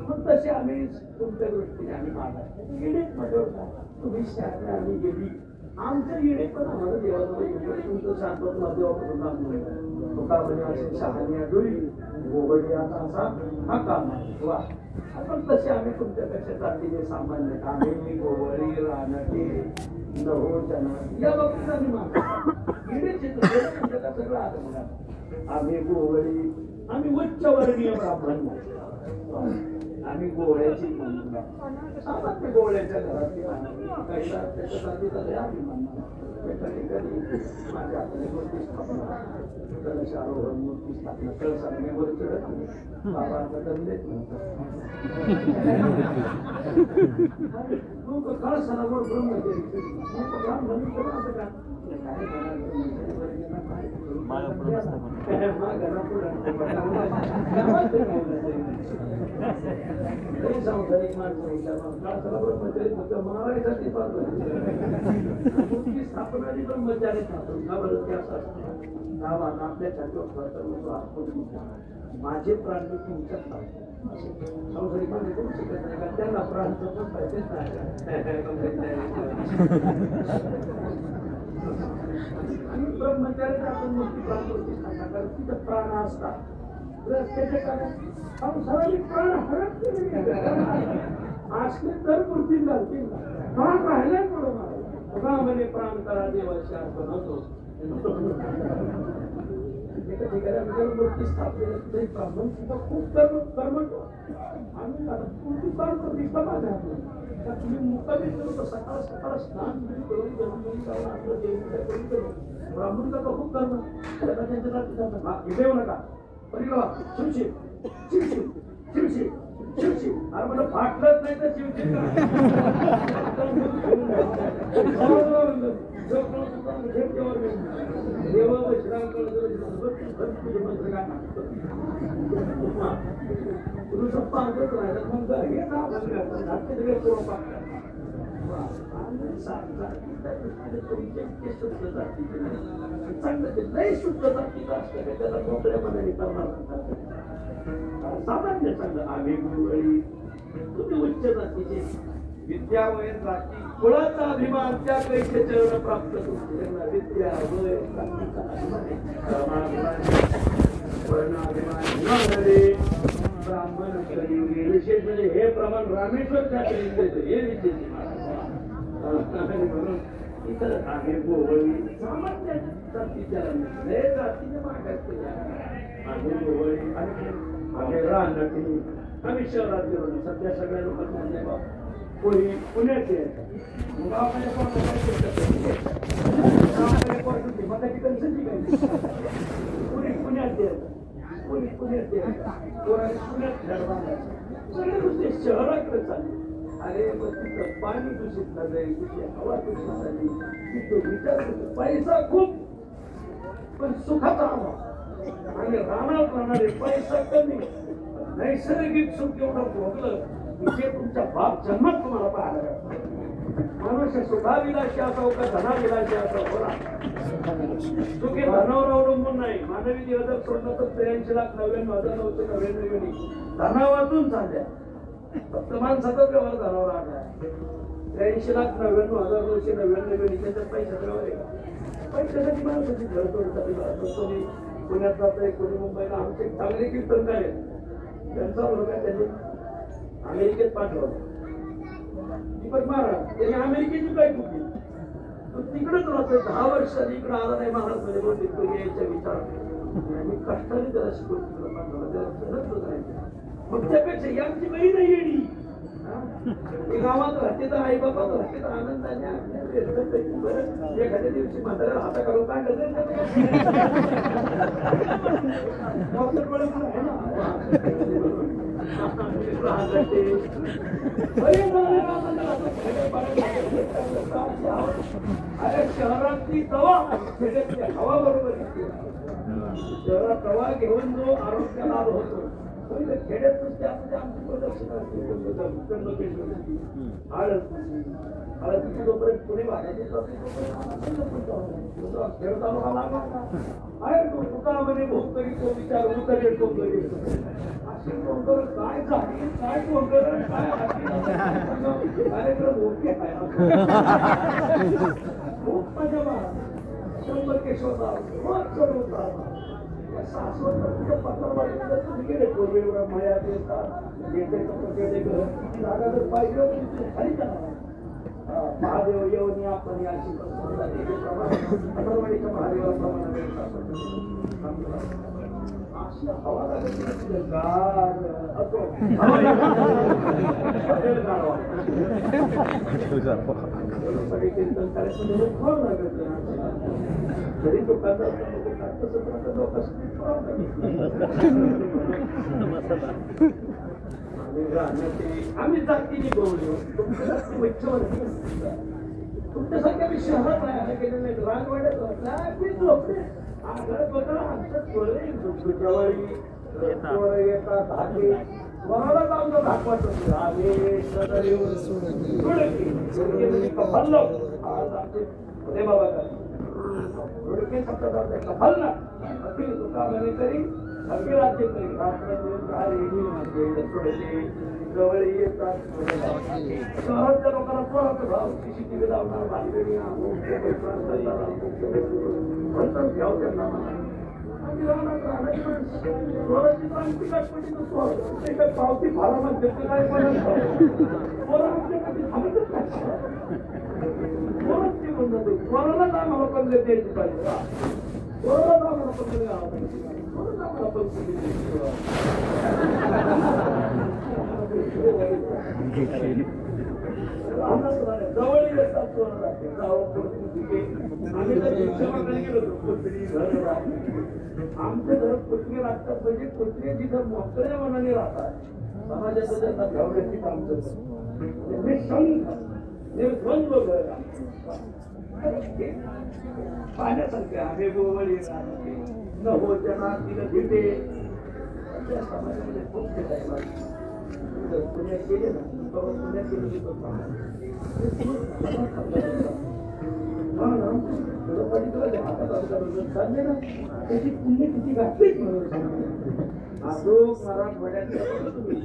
A: मग तसे आम्ही तुमच्या दृष्टीने आम्ही मागा येणेच म्हटलं होता तुम्ही शहाणे आम्ही गेली आमच्या येणे पण आम्हाला देवाजवळ तुमचं शांतत मध्यवापासून लागलं तुका म्हणे असे शहाण्या डोळी गोबडी आता असा हा काम आहे वा. आपण तसे आम्ही तुमच्यापेक्षा जातीने सामान्य आम्ही गोवळी रानटे नहो जन या बाबतीत आम्ही मागतो येणे चित्र सगळं आलं म्हणा. आम्ही गोवळी आम्ही उच्च वर्णीय ब्राह्मण नाही. आम्ही गोवळ्याची मुलगा सामान्य गोवळ्याच्या घरातली काही त्याच्यासाठी तर आम्ही कधी कधी माझ्या आपली मूर्ती स्थापना कलशारोहण मूर्ती स्थापना कळसांगेवर चढत बाबा आता दंडेच कळसारावर ब्रह्मचारी संसारिक माणसं ब्रह्मचारी फक्त मारायसाठी मूर्ती स्थापना ब्रह्मचारी गावात आपल्या छातीवर माझे प्राण मी तुमच्यात संसारिक माणसं करू शकत नाही का त्यांना प्राणचं पण पाहिजेच आणि ब्रह्मचार्याची आपण मूर्ती प्राण कारण तिथं प्राण असतात त्याचे कारण संसारिक प्राण हरत असले तर मूर्ती घालतील प्राण राहिला बरोबर म्हणे प्राण करा देवाशी अर्पण होतो. मूर्ती स्थापनेला तरी ब्राह्मण सुद्धा खूप कर्मठ आम्ही तुमची प्राण प्रतिष्ठा माझ्या तुम्ही मुक्कामी करू सकाळ सकाळ स्नान करून ब्राह्मण का खूप कर्म त्याला त्यांच्या जाती घेऊ नका परिवा शिवशी शिवशी शिवशी शिवशी अरे मला फाटलंच नाही तर शिवशी देवा वैश्राम पाहतच राहिलं मग हे नाही शुद्ध जातीचं असतं त्याला मोकळ्या मनाने करणार सामान्य चांगलं आम्ही गुरुवळी तुम्ही उच्च जातीचे विद्या वय जाती कुळाचा अभिमान त्या पैसे चरण प्राप्त होते विद्या वय जातीचा ब्राह्मण कलियुगे विशेष म्हणजे हे प्रमाण रामेश्वरच्या कलियुगेचं हे विशेष म्हणून इतर आम्ही गोवळी सामान्य जातीच्या जातीने मागास आम्ही गोवळी आम्ही रानटी आम्ही शहरात गेलो सध्या सगळ्या लोकांना म्हणजे कोणी पुण्यात मग आपल्या कोणी पुण्यात कोणी पुण्यात सगळे गोष्टी शहराकडे चालले. अरे मग तिथं पाणी दूषित झालंय तिथे हवा दूषित झाली तिथे विचार पैसा खूप पण सुखाचा अभाव आणि रानात राहणारे पैसा कमी नैसर्गिक सुख एवढं भोगलं जे तुमच्या बाप जन्मात तुम्हाला पाहायला मनुष्य सुखाविलाशी असावं का धनाविलाशी असावं बोला सुखी धनावर अवलंबून नाही. मानवी देवदत्त सोडलं तर 83,99,999 धनावातून चालल्या फक्त माणसाचा व्यवहार धनावर आला 83,99,999 त्याच्यात पैशाचा व्यवहार आहे का पैशासाठी माणसाची घर तोडतात कोणी पुण्यात जातंय कोणी मुंबईला आमचे चांगले कीर्तनकार आहेत त्यांचा मुलगा त्यांनी अमेरिकेत पाठवलं दीपक महाराज त्यांनी अमेरिकेची काय कुठली तिकडेच राहतोय 10 वर्षांनी इकडे आला नाही महाराज मध्ये बोलते तो यायचा विचार आणि कष्टाने त्याला शिकवतो मग त्यापेक्षा यांची बहीण नाही येणी गावात राहते तर आई बाबा राहते तर आनंदाने एखाद्या दिवशी म्हाताऱ्याला हाता काढून काय करते अरे शहरातली तवा खेड्यातली हवा बरोबर येते. शहरात तवा घेऊन जो आरोग्याला लाभ होतो खेड्यात त्यामध्ये आमची प्रदर्शन असते. आळस जोपर्यंत पुणे भागात खेळ तालुका लागला आहे तो तुकारामध्ये भोगकरी तो विचार उतरेल तो करेल. अशी डोंगर काय झाली काय डोंगर काय कार्यक्रम ओके आहे. खूप मजा मारा. शंभर केशवराव रोज चढवून राहणार. जागा जर पाहिजे खाली जाणार. महादेव येऊन आपण अशी अमरवाडीच्या महादेवाप्रमाणे अशी हवा लागत जरी दुकानदार आम्ही जातीने बोललो तुमच्यासारख्या मी शहरात राहायला गेले नाही. रानवाड्यात बघा आमच्या जवळी येतात धागे वराला जाऊन धाक वाटत बाबा रुडके सप्ताह कफलना अखिल तुकामने करी अखिल राज्य करी जवळ येतात. शहरातल्या लोकांना पळत भाव CCTV लावणार भानगडी म्हणतात घ्याव त्यांना पावती फारा म्हणते काय कोणाला आम्हाला पडले द्यायची पाहिजे. कोणाला आम्हाला पडले जवळ येतात. आम्ही जर शिक्षणाकडे गेलो कोथरी घर आमचे घर कोथरी लागतात म्हणजे कोथरी जिथं मोकळ्या मनाने राहतात समाजाचं त्यांना घ्यावण्याची काम करतात. निर्द्वंद्व घर पाहण्यासारखे आम्ही गोवळी न हो त्यांना तिला भेटे त्या समाजामध्ये खूप खेळायला पुण्यात गेले ना पुण्यात गेले त्याची पुण्य किती घातली अशोक मराठवाड्यातले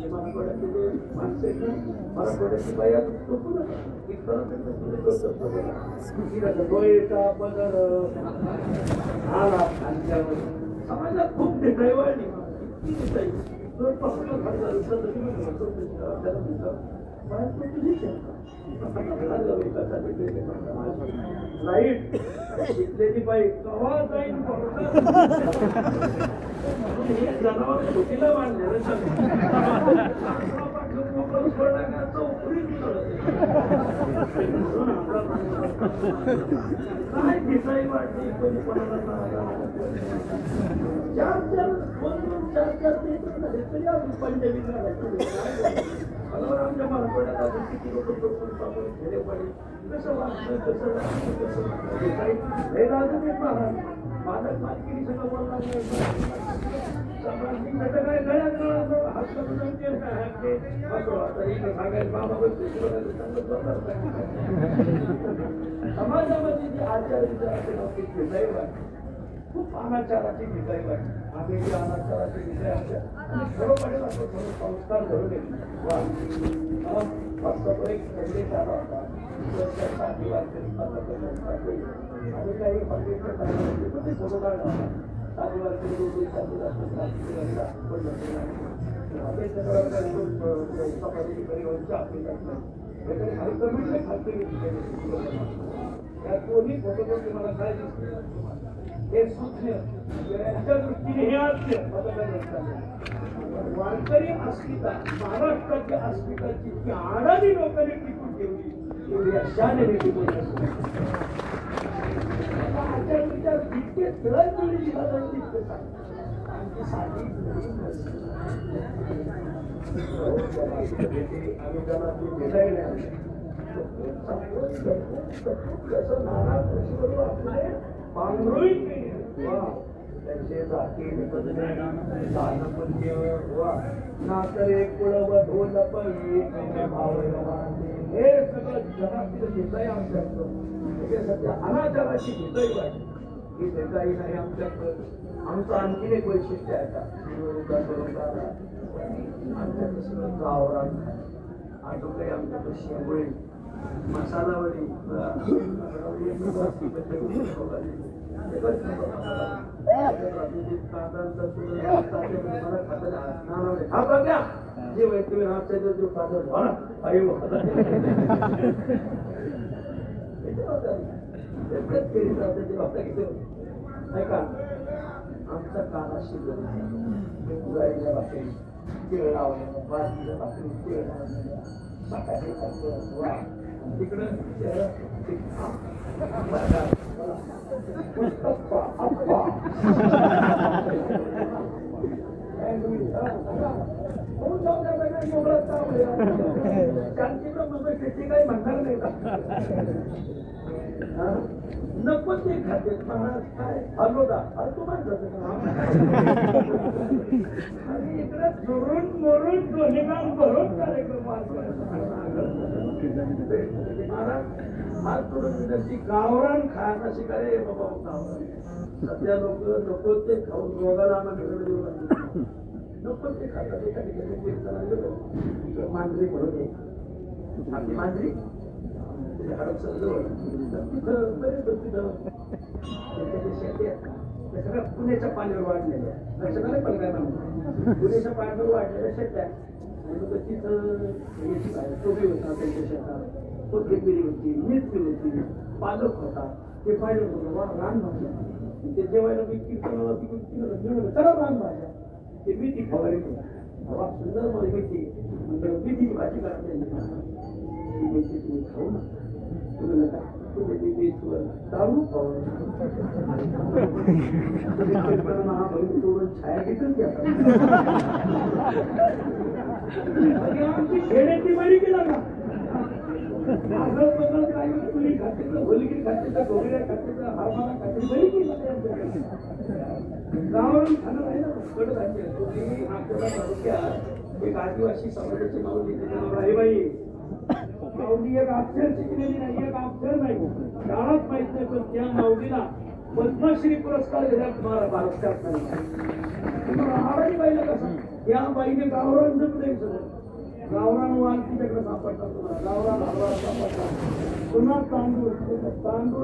A: मराठवाड्यातले जे माणसं आहेत ना मराठवाड्याची बाई समाजात खूप देसाई वाढली. लाईट शिकलेली बाई कवा जाईल जनावर छोटीला बांधलेलं काय दिसाई वाटली कोणी कोणाला चार पंजाबी आमच्या मराठवाड्यात अजून किती लोक खेडे पडे कसं वाटतं कसं माझ्या मालकीने सगळं बोलणार समाजामध्ये जे आचार खूप अनाचाराची विषय वाटते. आम्ही जे अनाचाराचे विषय आमच्या आणि खरोखर संस्कार घडून येतो. एक संदेश आला होता आणि काही दोन्ही फोटोवर तुम्हाला काय दिसते हे सूक्ष्म याच्या दृष्टीने हे आद्य वारकरी अस्मिता महाराष्ट्राच्या अस्मिताची जी आडाणी लोकांनी टिकून ठेवली एवढी अशाने टिकून असते. आचार्याच्या जितके तळजोडी दिला जाईल तितके आमची साधी आम्ही त्याला ते भेटायला नाही आलो. कसं नाना कृषी करू आपले पांघरुई केली. वा, त्यांचे जाती निपजणे, दानपुण्य, वा, नातर एक कुळ व ढोल पळी, भावना, हे सगळं जगातील घेताय आमच्याकडं. म्हणजे सध्या अनाचाराची घेताई वाटली ही घेताई नाही आमच्याकडं. आमचं आणखीन एक वैशिष्ट्य आहे का आमच्याकडे सगळं गावरान अजून काही आमच्याकडे शेंगोळी मसाला वडी जे वैद्य ऐका आमचा काना शिजला गाईला भाकरी तिळ लावलं भाजीला भाकरी तिळ लावलं सकाळी तिकडं काही म्हणणार नाही नको ते खाते काय हलवता अरे तू माणसाचं आणि इकडे चोरून मोरून दोन्ही काम भरून कार्यक्रम हात सोडून त्यांची गावरान खायला शिकारे बाबा सध्या लोक नको ते खाऊन रोगाला आम्हाला देऊ नको ते खातात एका ठिकाणी मांजरी म्हणून आपली मांजरी पुण्याच्या पाण्यावर वाढलेल्या लक्षात पण काय म्हणतो पुण्याच्या पाण्यावर वाढलेल्या शेत्या तिथं टोपी होता त्यांच्या शेतात कोथिंबिरी होती मिरची होती पालक होता ते पाहिलं होतं वा रान भाज्या ते जेवायला मी कीर्तनाला तिकडून करा रान भाज्या ते मेथी फवारीत होता सुंदर मध्ये मेथी म्हणजे मेथीची भाजी करायची मेथी तुम्ही खाऊ ना दारू छाया घेतच घ्या आमची खेड्याची बळी केला का खाते होलगिरी खाते गोगऱ्या खाते हरभरा खाते बळी केला गावावरून खाणं आहे ना कडधान्य तुम्ही अकोला तालुक्यात एक आदिवासी समाजाची माऊली त्याचं नाव राहीबाई माऊली एक अक्षर शिकलेली नाही एक अक्षर नाही शाळाच माहित नाही पण त्या माऊलीला पद्मश्री पुरस्कार दिला तुम्हाला भारतात नाही आवडी बाईला कसं या बाईने गावरान जपलंय सगळं गावरान वाण तिच्याकडे सापडतात तुम्हाला गावरान हरभरा सापडतात पुन्हा तांदूळ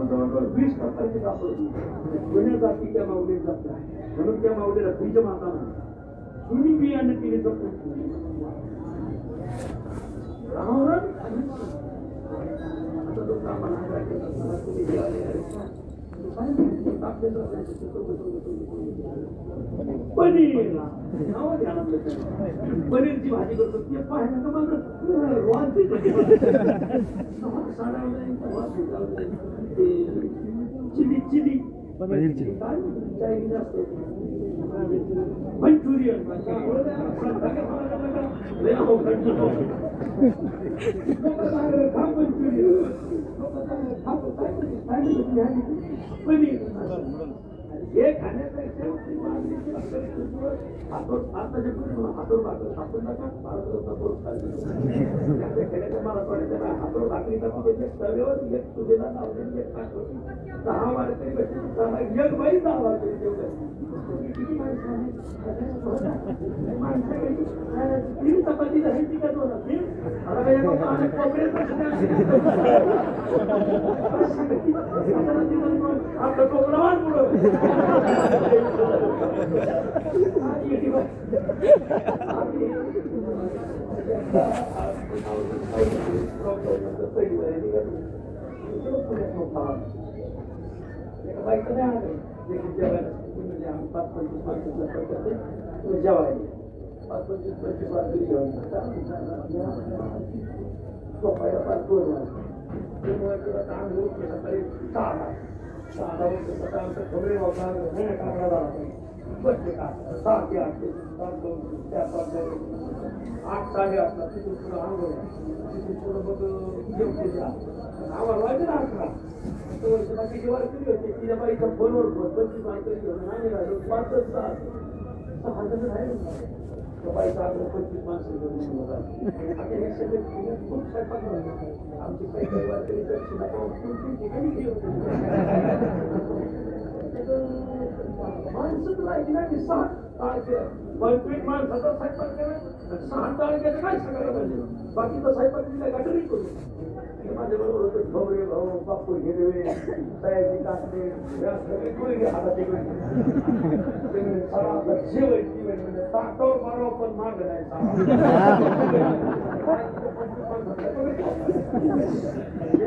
A: जवळजवळ 20 प्रकारचे सापडते जुन्या जाती त्या माऊलीत जपल्या म्हणून त्या माऊलीला बीज माता म्हणतात जुनी बियाणे तिने जपून गावरान आता लोक आम्हाला पनीरची भाजी करतो ते पाहिलं का माझं चिली चिली चायनीज असते मंचुरियन पनीर हे खाण्यापेक्षा हातोर भाकरी तव्यावर एक तुझेला लावलेली एक टाकतो 10 वारकरी भेटले एक बाई 10 वारकरी तेवढं किती माणसं 3 चपाती राहायची का 2 आपलं टोकरावान पुढं बाईक नाही आलं जेवायला म्हणजे आम्ही 5-25 माणसाला पडते तुम्ही जेवायला 5-25 वाजता जेवण झोपायला 5-2 वाजता सकाळी 6 माणसं तुला ऐकणार की 6 तारखे पंचवीस माणसाचा स्वयंपाक केला 6 तारखेचं काय सांगायला पाहिजे बाकीचा स्वयंपाक काय गटरी करू माझ्या बरोबर होतं भवरे भाऊ बापू हिरवे सयाजी काकडे या सगळे कोळी हातात जेवायची ताटावर मारावं पण माग नाही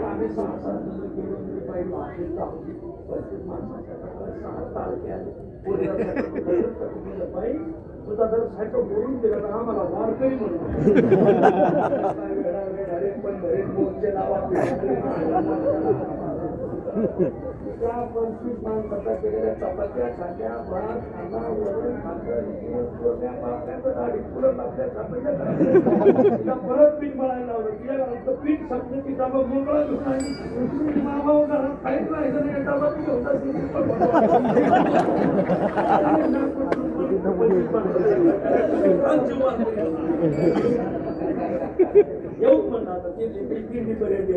A: आम्ही 6-7 जण पाहिजे 6 तारखे तुझा जर सायकल बोलून दिला तर आम्हाला वारकरी म्हणून मोर्चे लावा त्या 25 माणसाचा केलेल्या चपात्या खात्या भात खाना वरण तिला परत पीठ मळायला लावलं तिच्या घरात पीठ संपलं की डबा मोकळा घेऊन मामा घरात काहीच राहायचं नाही डबा ती येऊ म्हणतात दिंडीपर्यंत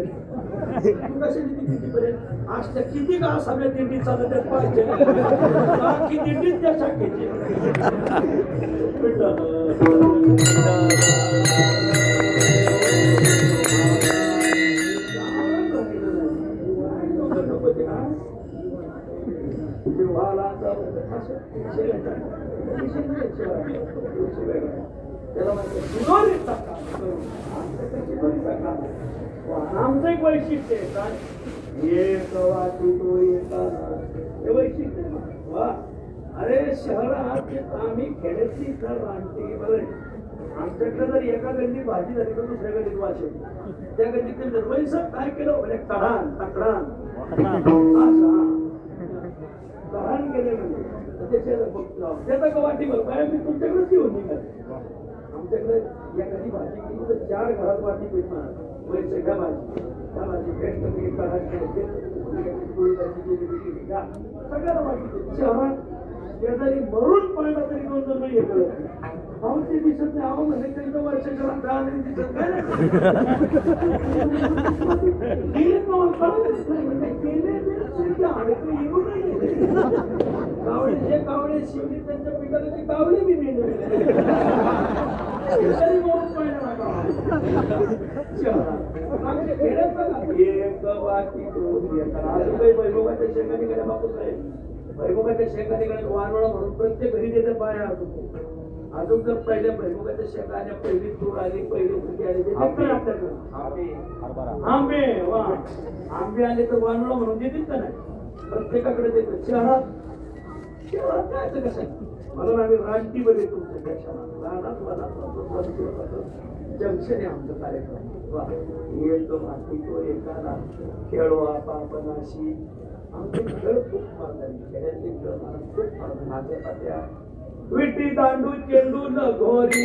A: आज त्या किती का सगळ्या दिंडी चालत पाहिजे की दिंडीत त्या शाखेची आमचं एक वैशिष्ट्य आहे वैशिष्ट्य वा अरे शहरात आम्ही खेड्याची रानटी बरं आमच्याकडे जर एका गल्लीत भाजी झाली तर दुसऱ्या गल्लीत वाशी त्या गल्लीत निर्वहित काय केलं म्हणजे तडाण तकडाण तडाण केले म्हणजे त्याचा का वाटी बघ मी तुमच्याकडेच येऊन निघाले आमच्याकडे एखादी भाजी केली तर 4 घरात वाटी पेटणार सगळ्या भाजी त्या भाजी पेट सगळ्याला वाटी शहरात शेजारी मरून पडला तरी 2 जण नाही अहो ते दिसत नाही अहो म्हणजे त्यांचं वर्षाच्या दहा नाही दिसत काय कावळे जे कावळे शिवली त्यांच्या पिकाला ते कावळे बी नाही वैभवाच्या शेंगाने गेल्या बापूच आहे भैमुगाच्या शेंगाने गेल्या वानवळा म्हणून प्रत्येक घरी देतात बाया अजून जर पहिल्या भैमुगाच्या शेंगाने पहिली तूर आली पहिली फुटी आली आपल्याकडे आंबे वा आंबे आले तर वानवळा म्हणून देतील का नाही प्रत्येकाकडे देतात शहरात काय कसं म्हणून आम्ही रानटीवर येतो तुमच्या रानात जंक्शन आहे आमचा कार्यक्रम येतो मातीतो एकाला खेळवा पापनाशी आमचे खेळ खूप मारतात खेळाचे खेळ मला खूप मारतात नाचपात्या विटी दांडू चेंडू लगोरी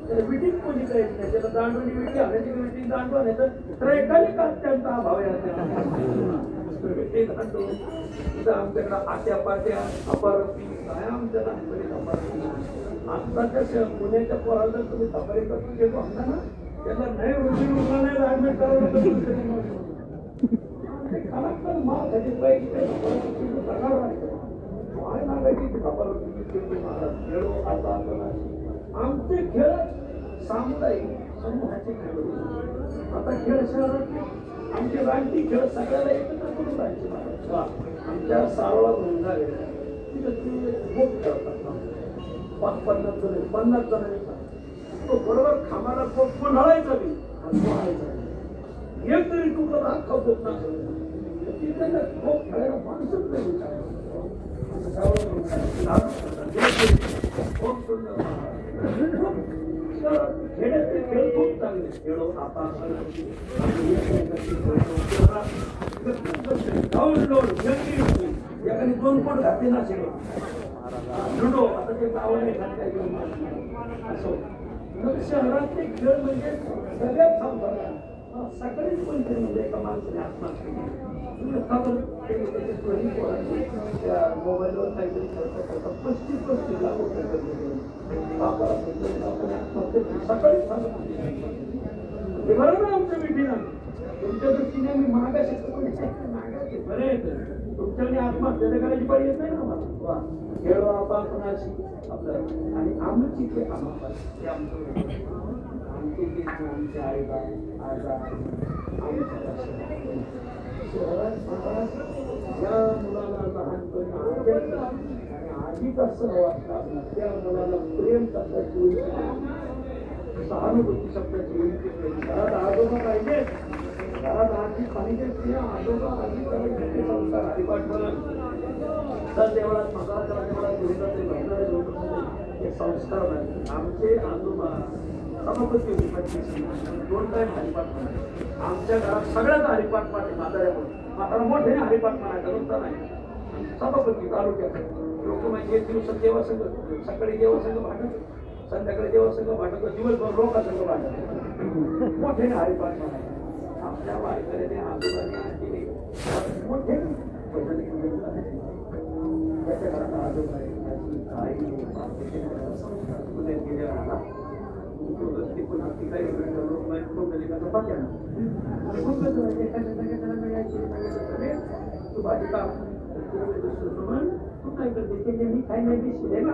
A: त्याला विटीत कोणी करायची नाही, त्याला दांडवणी विटी आणायची विटी दांडवा नाही तर एकाने का त्यांचा अभाव आहे विटी दांडू तिथं आमच्याकडे आट्या पाट्या अपारपी काय आमच्या लहानपणी अपारपी आत्ताच्या पुण्याच्या पोराला जर तुम्ही सफारी करतो गेलो म्हणता ना त्याला नाही रोजी रुग्ण नाही ऍडमिट करावं आमचे खेळ सामुदायिक समूहाचे खेळ होते. आता खेळ शहरात आमचे रानटी खेळ सगळ्याला एकत्र करून राहायचे. आमच्या सारळा धोंडा खूप खेळतात 50 जण येतात तो बरोबर खामाला ढळायचा बी एक तरी तुकडा अख्खा होत नाही खूप खेळायला माणसंच नाही खूप सुंदर खेड्यातले खेळ खूप चांगले खेळ आता डाऊनलोड एकाने 2 फूट घातले ना लुडो आता ते गावाने असो शहरातले खेळ म्हणजे सगळ्यात सांभाळा सकाळीच कोणतरी म्हणजे एका माणसाने आत्महत्या मोबाईलवर काहीतरी करता 35 लाख सकाळीच सांगत बरोबर आमच्या मिठीला तुमच्या दृष्टीने मी महागा शकतो बरे येत तुमच्याने आत्महत्या करायची पाहिजे येत नाही ना मला खेळ आपण अशी आपलं आणि आमची ते आम्हाला आमचे जे आमचे आई या मुलाला लहानपणी आणि आधीच असं वाटतं त्या मुलाला प्रेम शब्दाची सहानुभूती शब्दाची घरात आजोबा पाहिजे घरात आधी पाहिजे आजोबा आधी करायचे संस्कार हरिपाठ तर देवळात मगाच्या देवळात गुरुदाचे बघणारे लोक हे संस्कार नाही आमचे आजोबा सभापती होती 2 टाइम हरिपाठ म्हणायचे आमच्या घरात सगळ्यात हरिपाठ पाठी म्हाताऱ्यामुळे म्हातारा मोठे हरिपाठ म्हणायचा नुसता नाही सभापती तालुक्यात लोक म्हणजे 1 दिवसात देवासंघ सकाळी देवासंघ भांडत संध्याकाळी देवासंघ भांडत दिवसभर लोकांसंघ भांडत मोठे हरिपाठ म्हणायचे आपल्या वारकऱ्याने आजोबाने आजीने मोठे त्याच्या घरात आजोबा आई तू भाजी का तू काय करते मी काय नाही शिलेला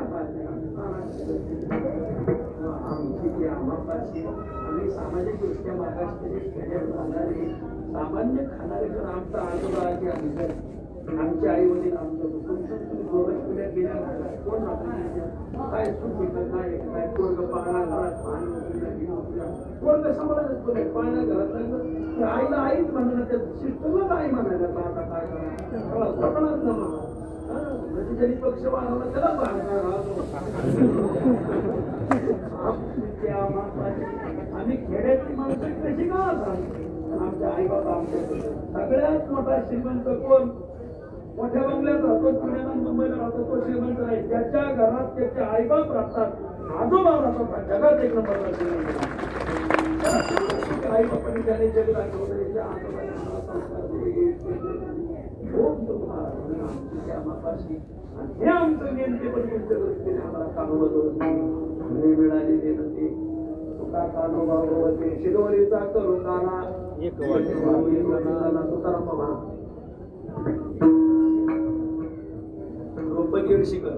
A: आमची आम्हापाशी आम्ही सामाजिक दृष्ट्या मागासलेले खेड्यात राहणारे सामान्य खाणारे जर आमचा आजोबा आजी आम्ही आमचे आई वडील आमचं पिढ्यात गेल्या कोण काय सुख नाही काय पोरग पाहणा घरात पोरग समाजात पाहण्या घरात आईला आईच म्हणणं त्या शिस्तच आई म्हणायला आता काय करा घटनाच ना जरी पक्ष वाढवला त्याला आम्ही खेड्याची माणसं कशी का आमच्या आई बाबा आमच्या सगळ्यात मोठा श्रीमंत कोण मोठ्या बंगल्यात राहतो पुण्याला मुंबईला राहतो तो श्रीमंत नाही ज्याच्या घरात त्याचे आईबाप राहतात आजोबा राहतात जगात 1 नंबरला श्रीमंत आई बापाने त्याने जग दाखवलं हे आमचं नेमके पण तुमच्या दृष्टीने आम्हाला कानोबा मिळालेले नव्हते तुका कानोबा होते शिदोरीचा करू काना तुकाराम बाबा रोपणीवर शिकत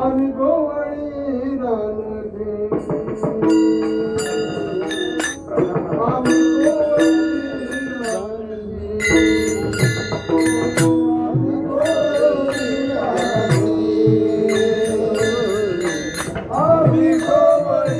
C: आम्ही गोवाळी रान आम्ही गोवाळी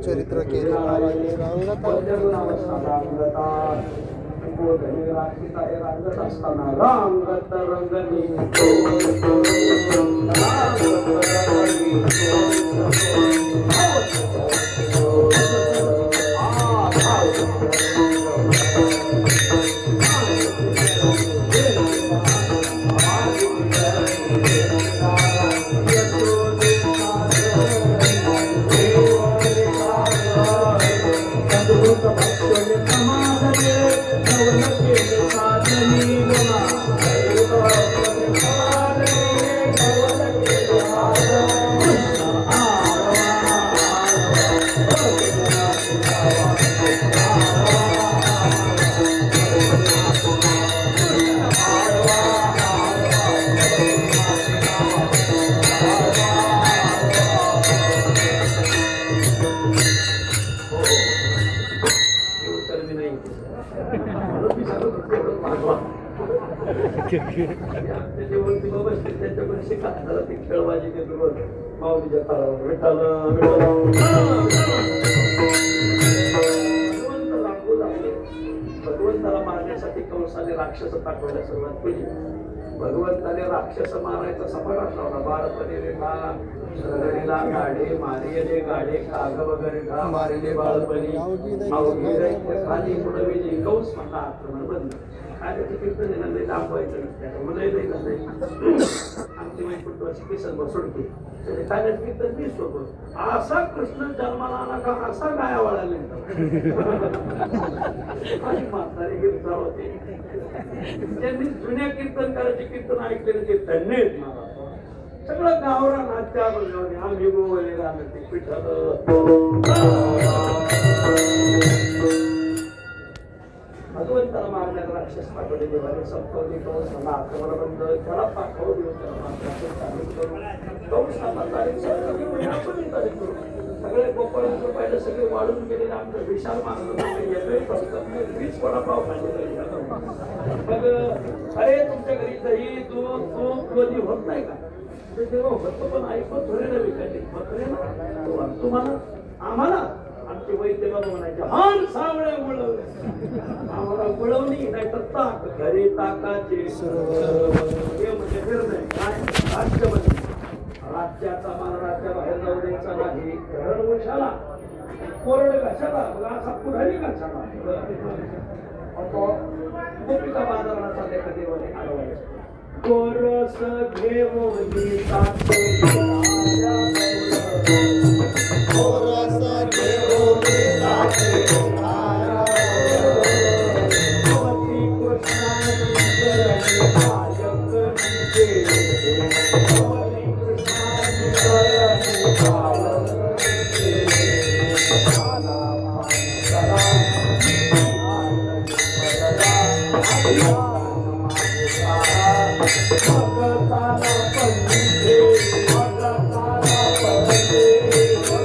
C: चरित्र केले
A: रांगत रंगनी भगवंताला मारण्यासाठी कंसाने राक्षस पाठवायला सुरुवात केली. भगवंताने राक्षस मारायचा सपाटात लावला. बाळपणी गाडे मारियले गाडे काग वगैरे मारिले बाळपणी खाली पुढे कंस म्हणला आक्रमण बंद. काय त्याचं कीर्तन येणार दाखवायचं मुलंही आमची माहिती कुटुंबाची किसन बसवते त्याने कीर्तन मी सोबत असा कृष्ण जन्माला आला का असा गाया वळाले आणि म्हातारे गिरता होते. त्यांनी जुन्या कीर्तनकाराचे कीर्तन ऐकलेले ते त्यांनीच मला सगळं गावरा नात्या बघावणे आम्ही गोवले राहणार ते भगवंताला मारण्यात राक्षस पाठवले. देवाने संपवली कंसाला आक्रमण बंद त्याला पाठवू देऊ सगळे गोपाळांचं पाहिलं सगळे वाढून गेलेले आमचं विशाल मागणं वीज वडापाव खाल्ले. मग अरे तुमच्या घरी दही दूध तूप कधी होत नाही का तेव्हा होतं पण आई पण थोडे ना विकायचे तुम्हाला आम्हाला आमचे वैद्य बाबा म्हणायचे हान सावळ्या गुळवल्या आम्हाला गुळवणी नाही तर ताक घरी ताकाचे हे म्हणजे निर्णय काय राज्यमध्ये राज्याचा मान राज्या बाहेर जाऊ द्यायचा नाही. धरण वशाला कोरड कशाला बघा असा पुढारी कशाला गोपिका बाजाराला चालले कधी वने अडवायचे कोरस घेऊनी ताते
C: कोरस घेऊनी जाते
A: भगवती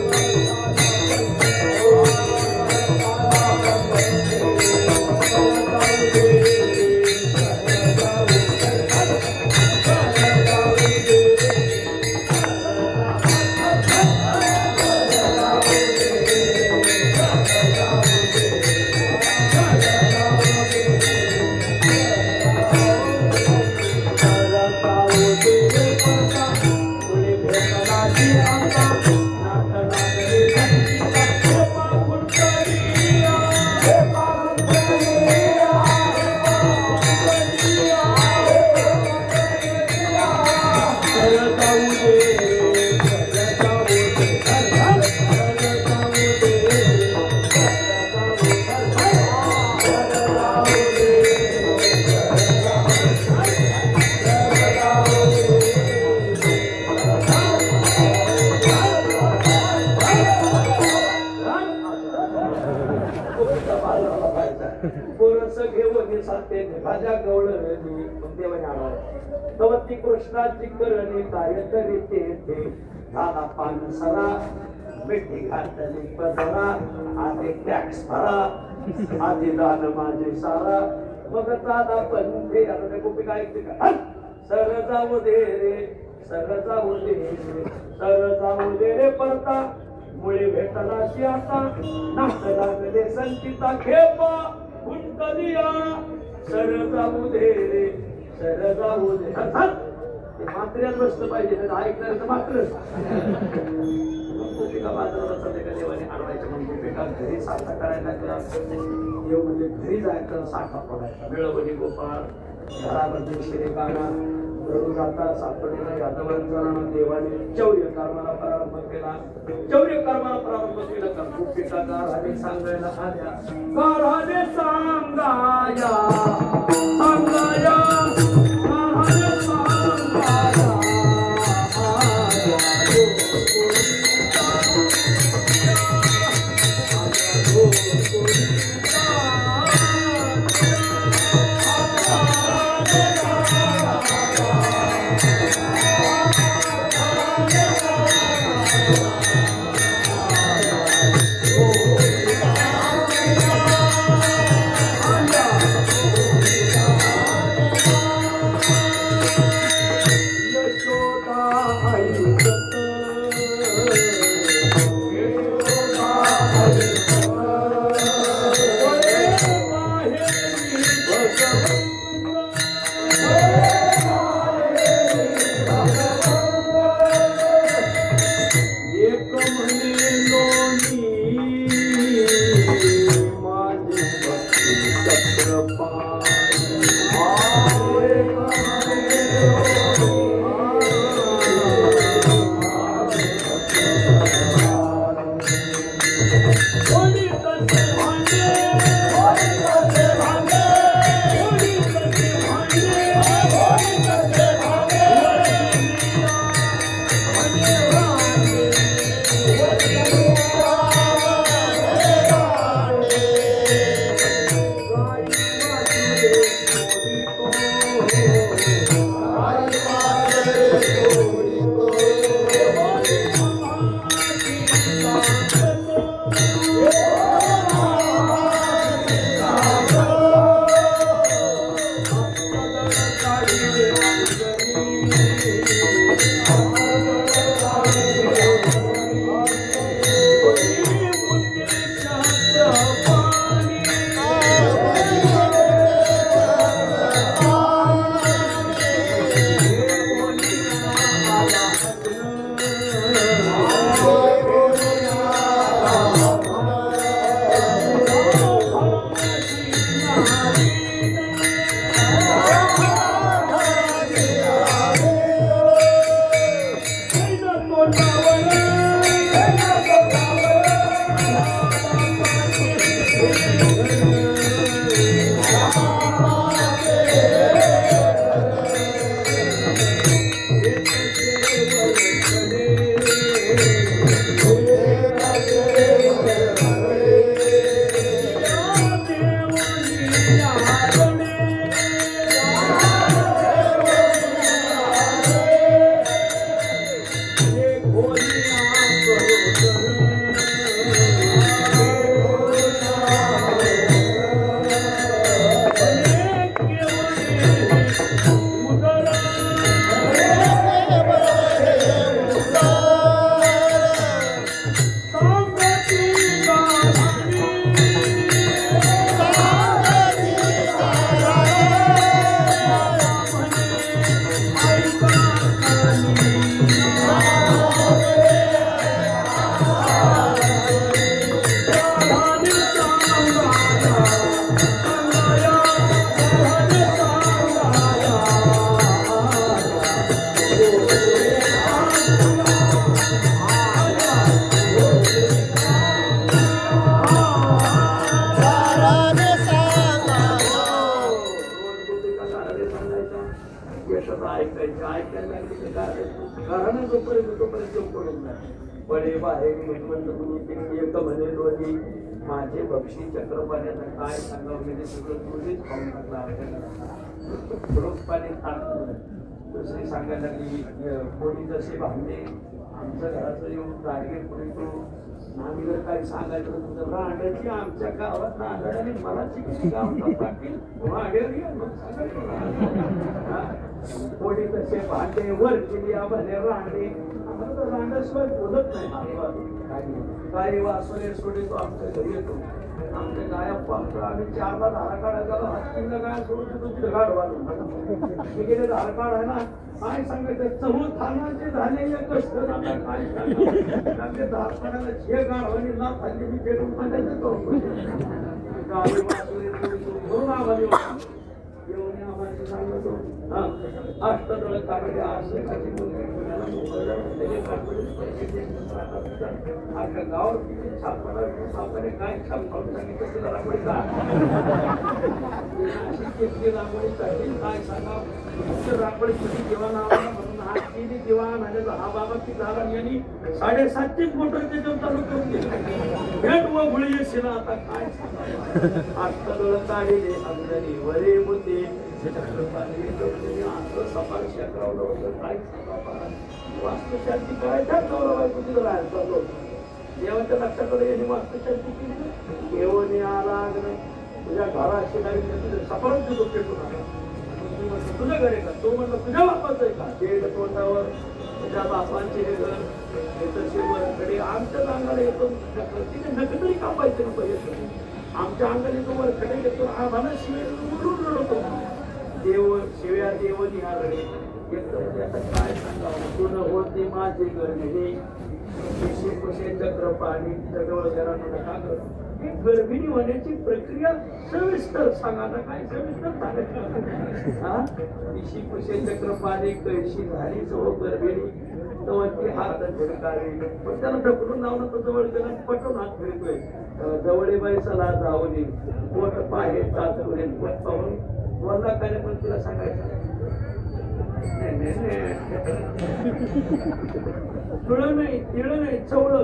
A: कृष्णाची चरणी कायक निजे भगवती कृष्णाची चरणी कायक निजे आला मानसरा भगताला पंडिते भगताला भगवती कृष्णाची करणी काय करीते ते झाला पानसरा मिठी घातली पदरा आधी टॅक्स भरा आधी दान माझे सारा मग दादा पंथे आता ते गोपिका ऐकते का सर जाऊ दे रे सर जाऊ दे रे सर जाऊ दे रे परता मुळे भेटलाशी आता नाच लागले संचिता खेपा गुंतलिया सर जाऊ दे रे सर जाऊ दे ते मात्र्यात बसलं पाहिजे ऐकणार तर मात्र गोपिका बाजाराला चालले का देवाने आणवायचं म्हणून गोपिका घरी साठा करायला लागला देव म्हणजे घरी जायचं साठा पडायचा वेळवणी गोपाळ घरामध्ये शिरे गाणा रडू जाता सापडलेला यादवांचा देवाने चौर्य कर्माला प्रारंभ केला चौर्य कर्माला प्रारंभ केला का गोपिका गाराने सांगायला आल्या गाराने सांगाया सांगाया गाराने सांगाया
C: गाराने सांगा
A: बडे बाहेर एक म्हणे दोन्ही माझे बक्षी चक्रपाण्याचं काय सांगावं म्हणजे सगळं तुझीच खाऊन टाकला पाणी टाकलं दुसरी सांगायला लागली कोणी जसे भांडे आमच्या घराचं येऊन गाडगे कोणी तो आम्ही काही सांगायचं तुझं रांडाची आमच्या गावात रांडा आणि मला चिकनी गाव टाकील कोणी तसे भांडे वर केली आम्हाला रांडे आम्हाला तर रांडाशिवाय बोलत नाही काही वासरे सोडे तो आमच्या घरी येतो आमच्या गाया पाहतो आम्ही 4ला धारा काढायला गेलो हातीला गाय सोडून देतो तिथे गाड वाढून गेले धारा काढाय ना काय सांगायचं चौथानाचे झाले कष्ट काय सांगायचे धार काढायला जे गाढवानी ना खाल्ली मी पेरून गावी वासरे म्हणून आम्हाला येऊन आम्हाला सांगतो अष्टदळ काढले असे काही अख्या गावावर किती छापणे काय छाप काढून सांगितलं तिला रांगोळी का रांगोळी काढली काय सांगा रांगोळी किती दिवाण आला म्हणून हा तिने दिवाण आणि हा बाबा की झाला यांनी 7.5 मोटर त्याच्यावर चालू करून दिले भेट व गुळी शिला आता काय सांगा अष्टदळ काढले अंजनी वरे मुद्दे सफारशी करावलं होतं काय वास्तुशांती करायच्या नवरा बायको तिथं राहायला चाललो देवाच्या लक्षात यांनी वास्तुशांती केली घेऊन आला तुझ्या घराशी काही सफारच देतो पेटून आला तुझं घर आहे का तो म्हणलं तुझ्या बापाचं आहे का ते तोंडावर तुझ्या बापांचे हे घर हे तसे वरकडे आमच्याच अंगाला येतो तिने नकतरी कापायचं नको येतो आमच्या अंगाला येतो वरकडे येतो आम्हाला शिवेरून रडतो देव शिव्या देव निहारणे आता काय सांगावं तुला होते माझे गरजे चक्र पाणी जवळ घराला गर्भिणी होण्याची प्रक्रिया सविस्तर सांगा ना काय सविस्तर सांगायचं चक्र पाणी कैशी झाली जवळ गर्भिणी तेव्हा ती हात झडकावे पण त्याला ढकलून लावणं तर जवळ गेला पटून हात फिरतोय जवळ बैसाला जाऊ दे पोट पाहे चाचून पोट पाहून बोलला काय पण तुला सांगायचं तुळं नाही तिळं नाही चवळं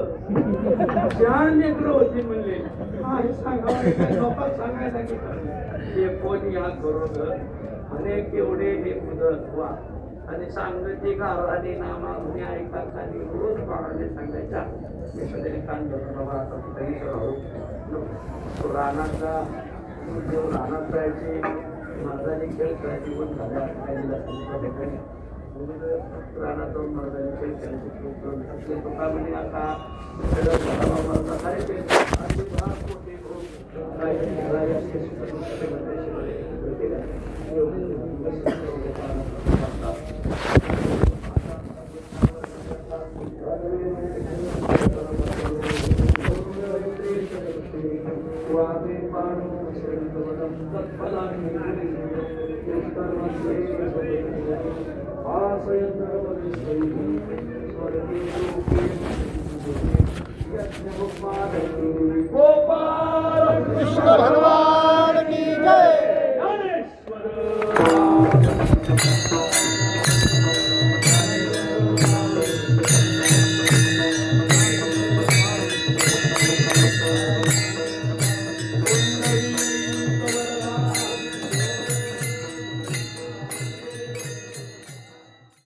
A: छान लेकरं होती म्हणले सांगावं सांगायला हे कोणी या करून अनेक एवढे हे मुदत वा आणि सांगते गावाने नामा म्हणे ऐका खाली रोज पाहणे सांगायच्या कान बाबा आता कुठेही राहू रानाचा रानात जायचे मर्दानी खेळ खेळायची पण झाला रानात जाऊन मर्दानी खेळ खेळायचे तुका म्हणे आता
C: कृष्ण भगवान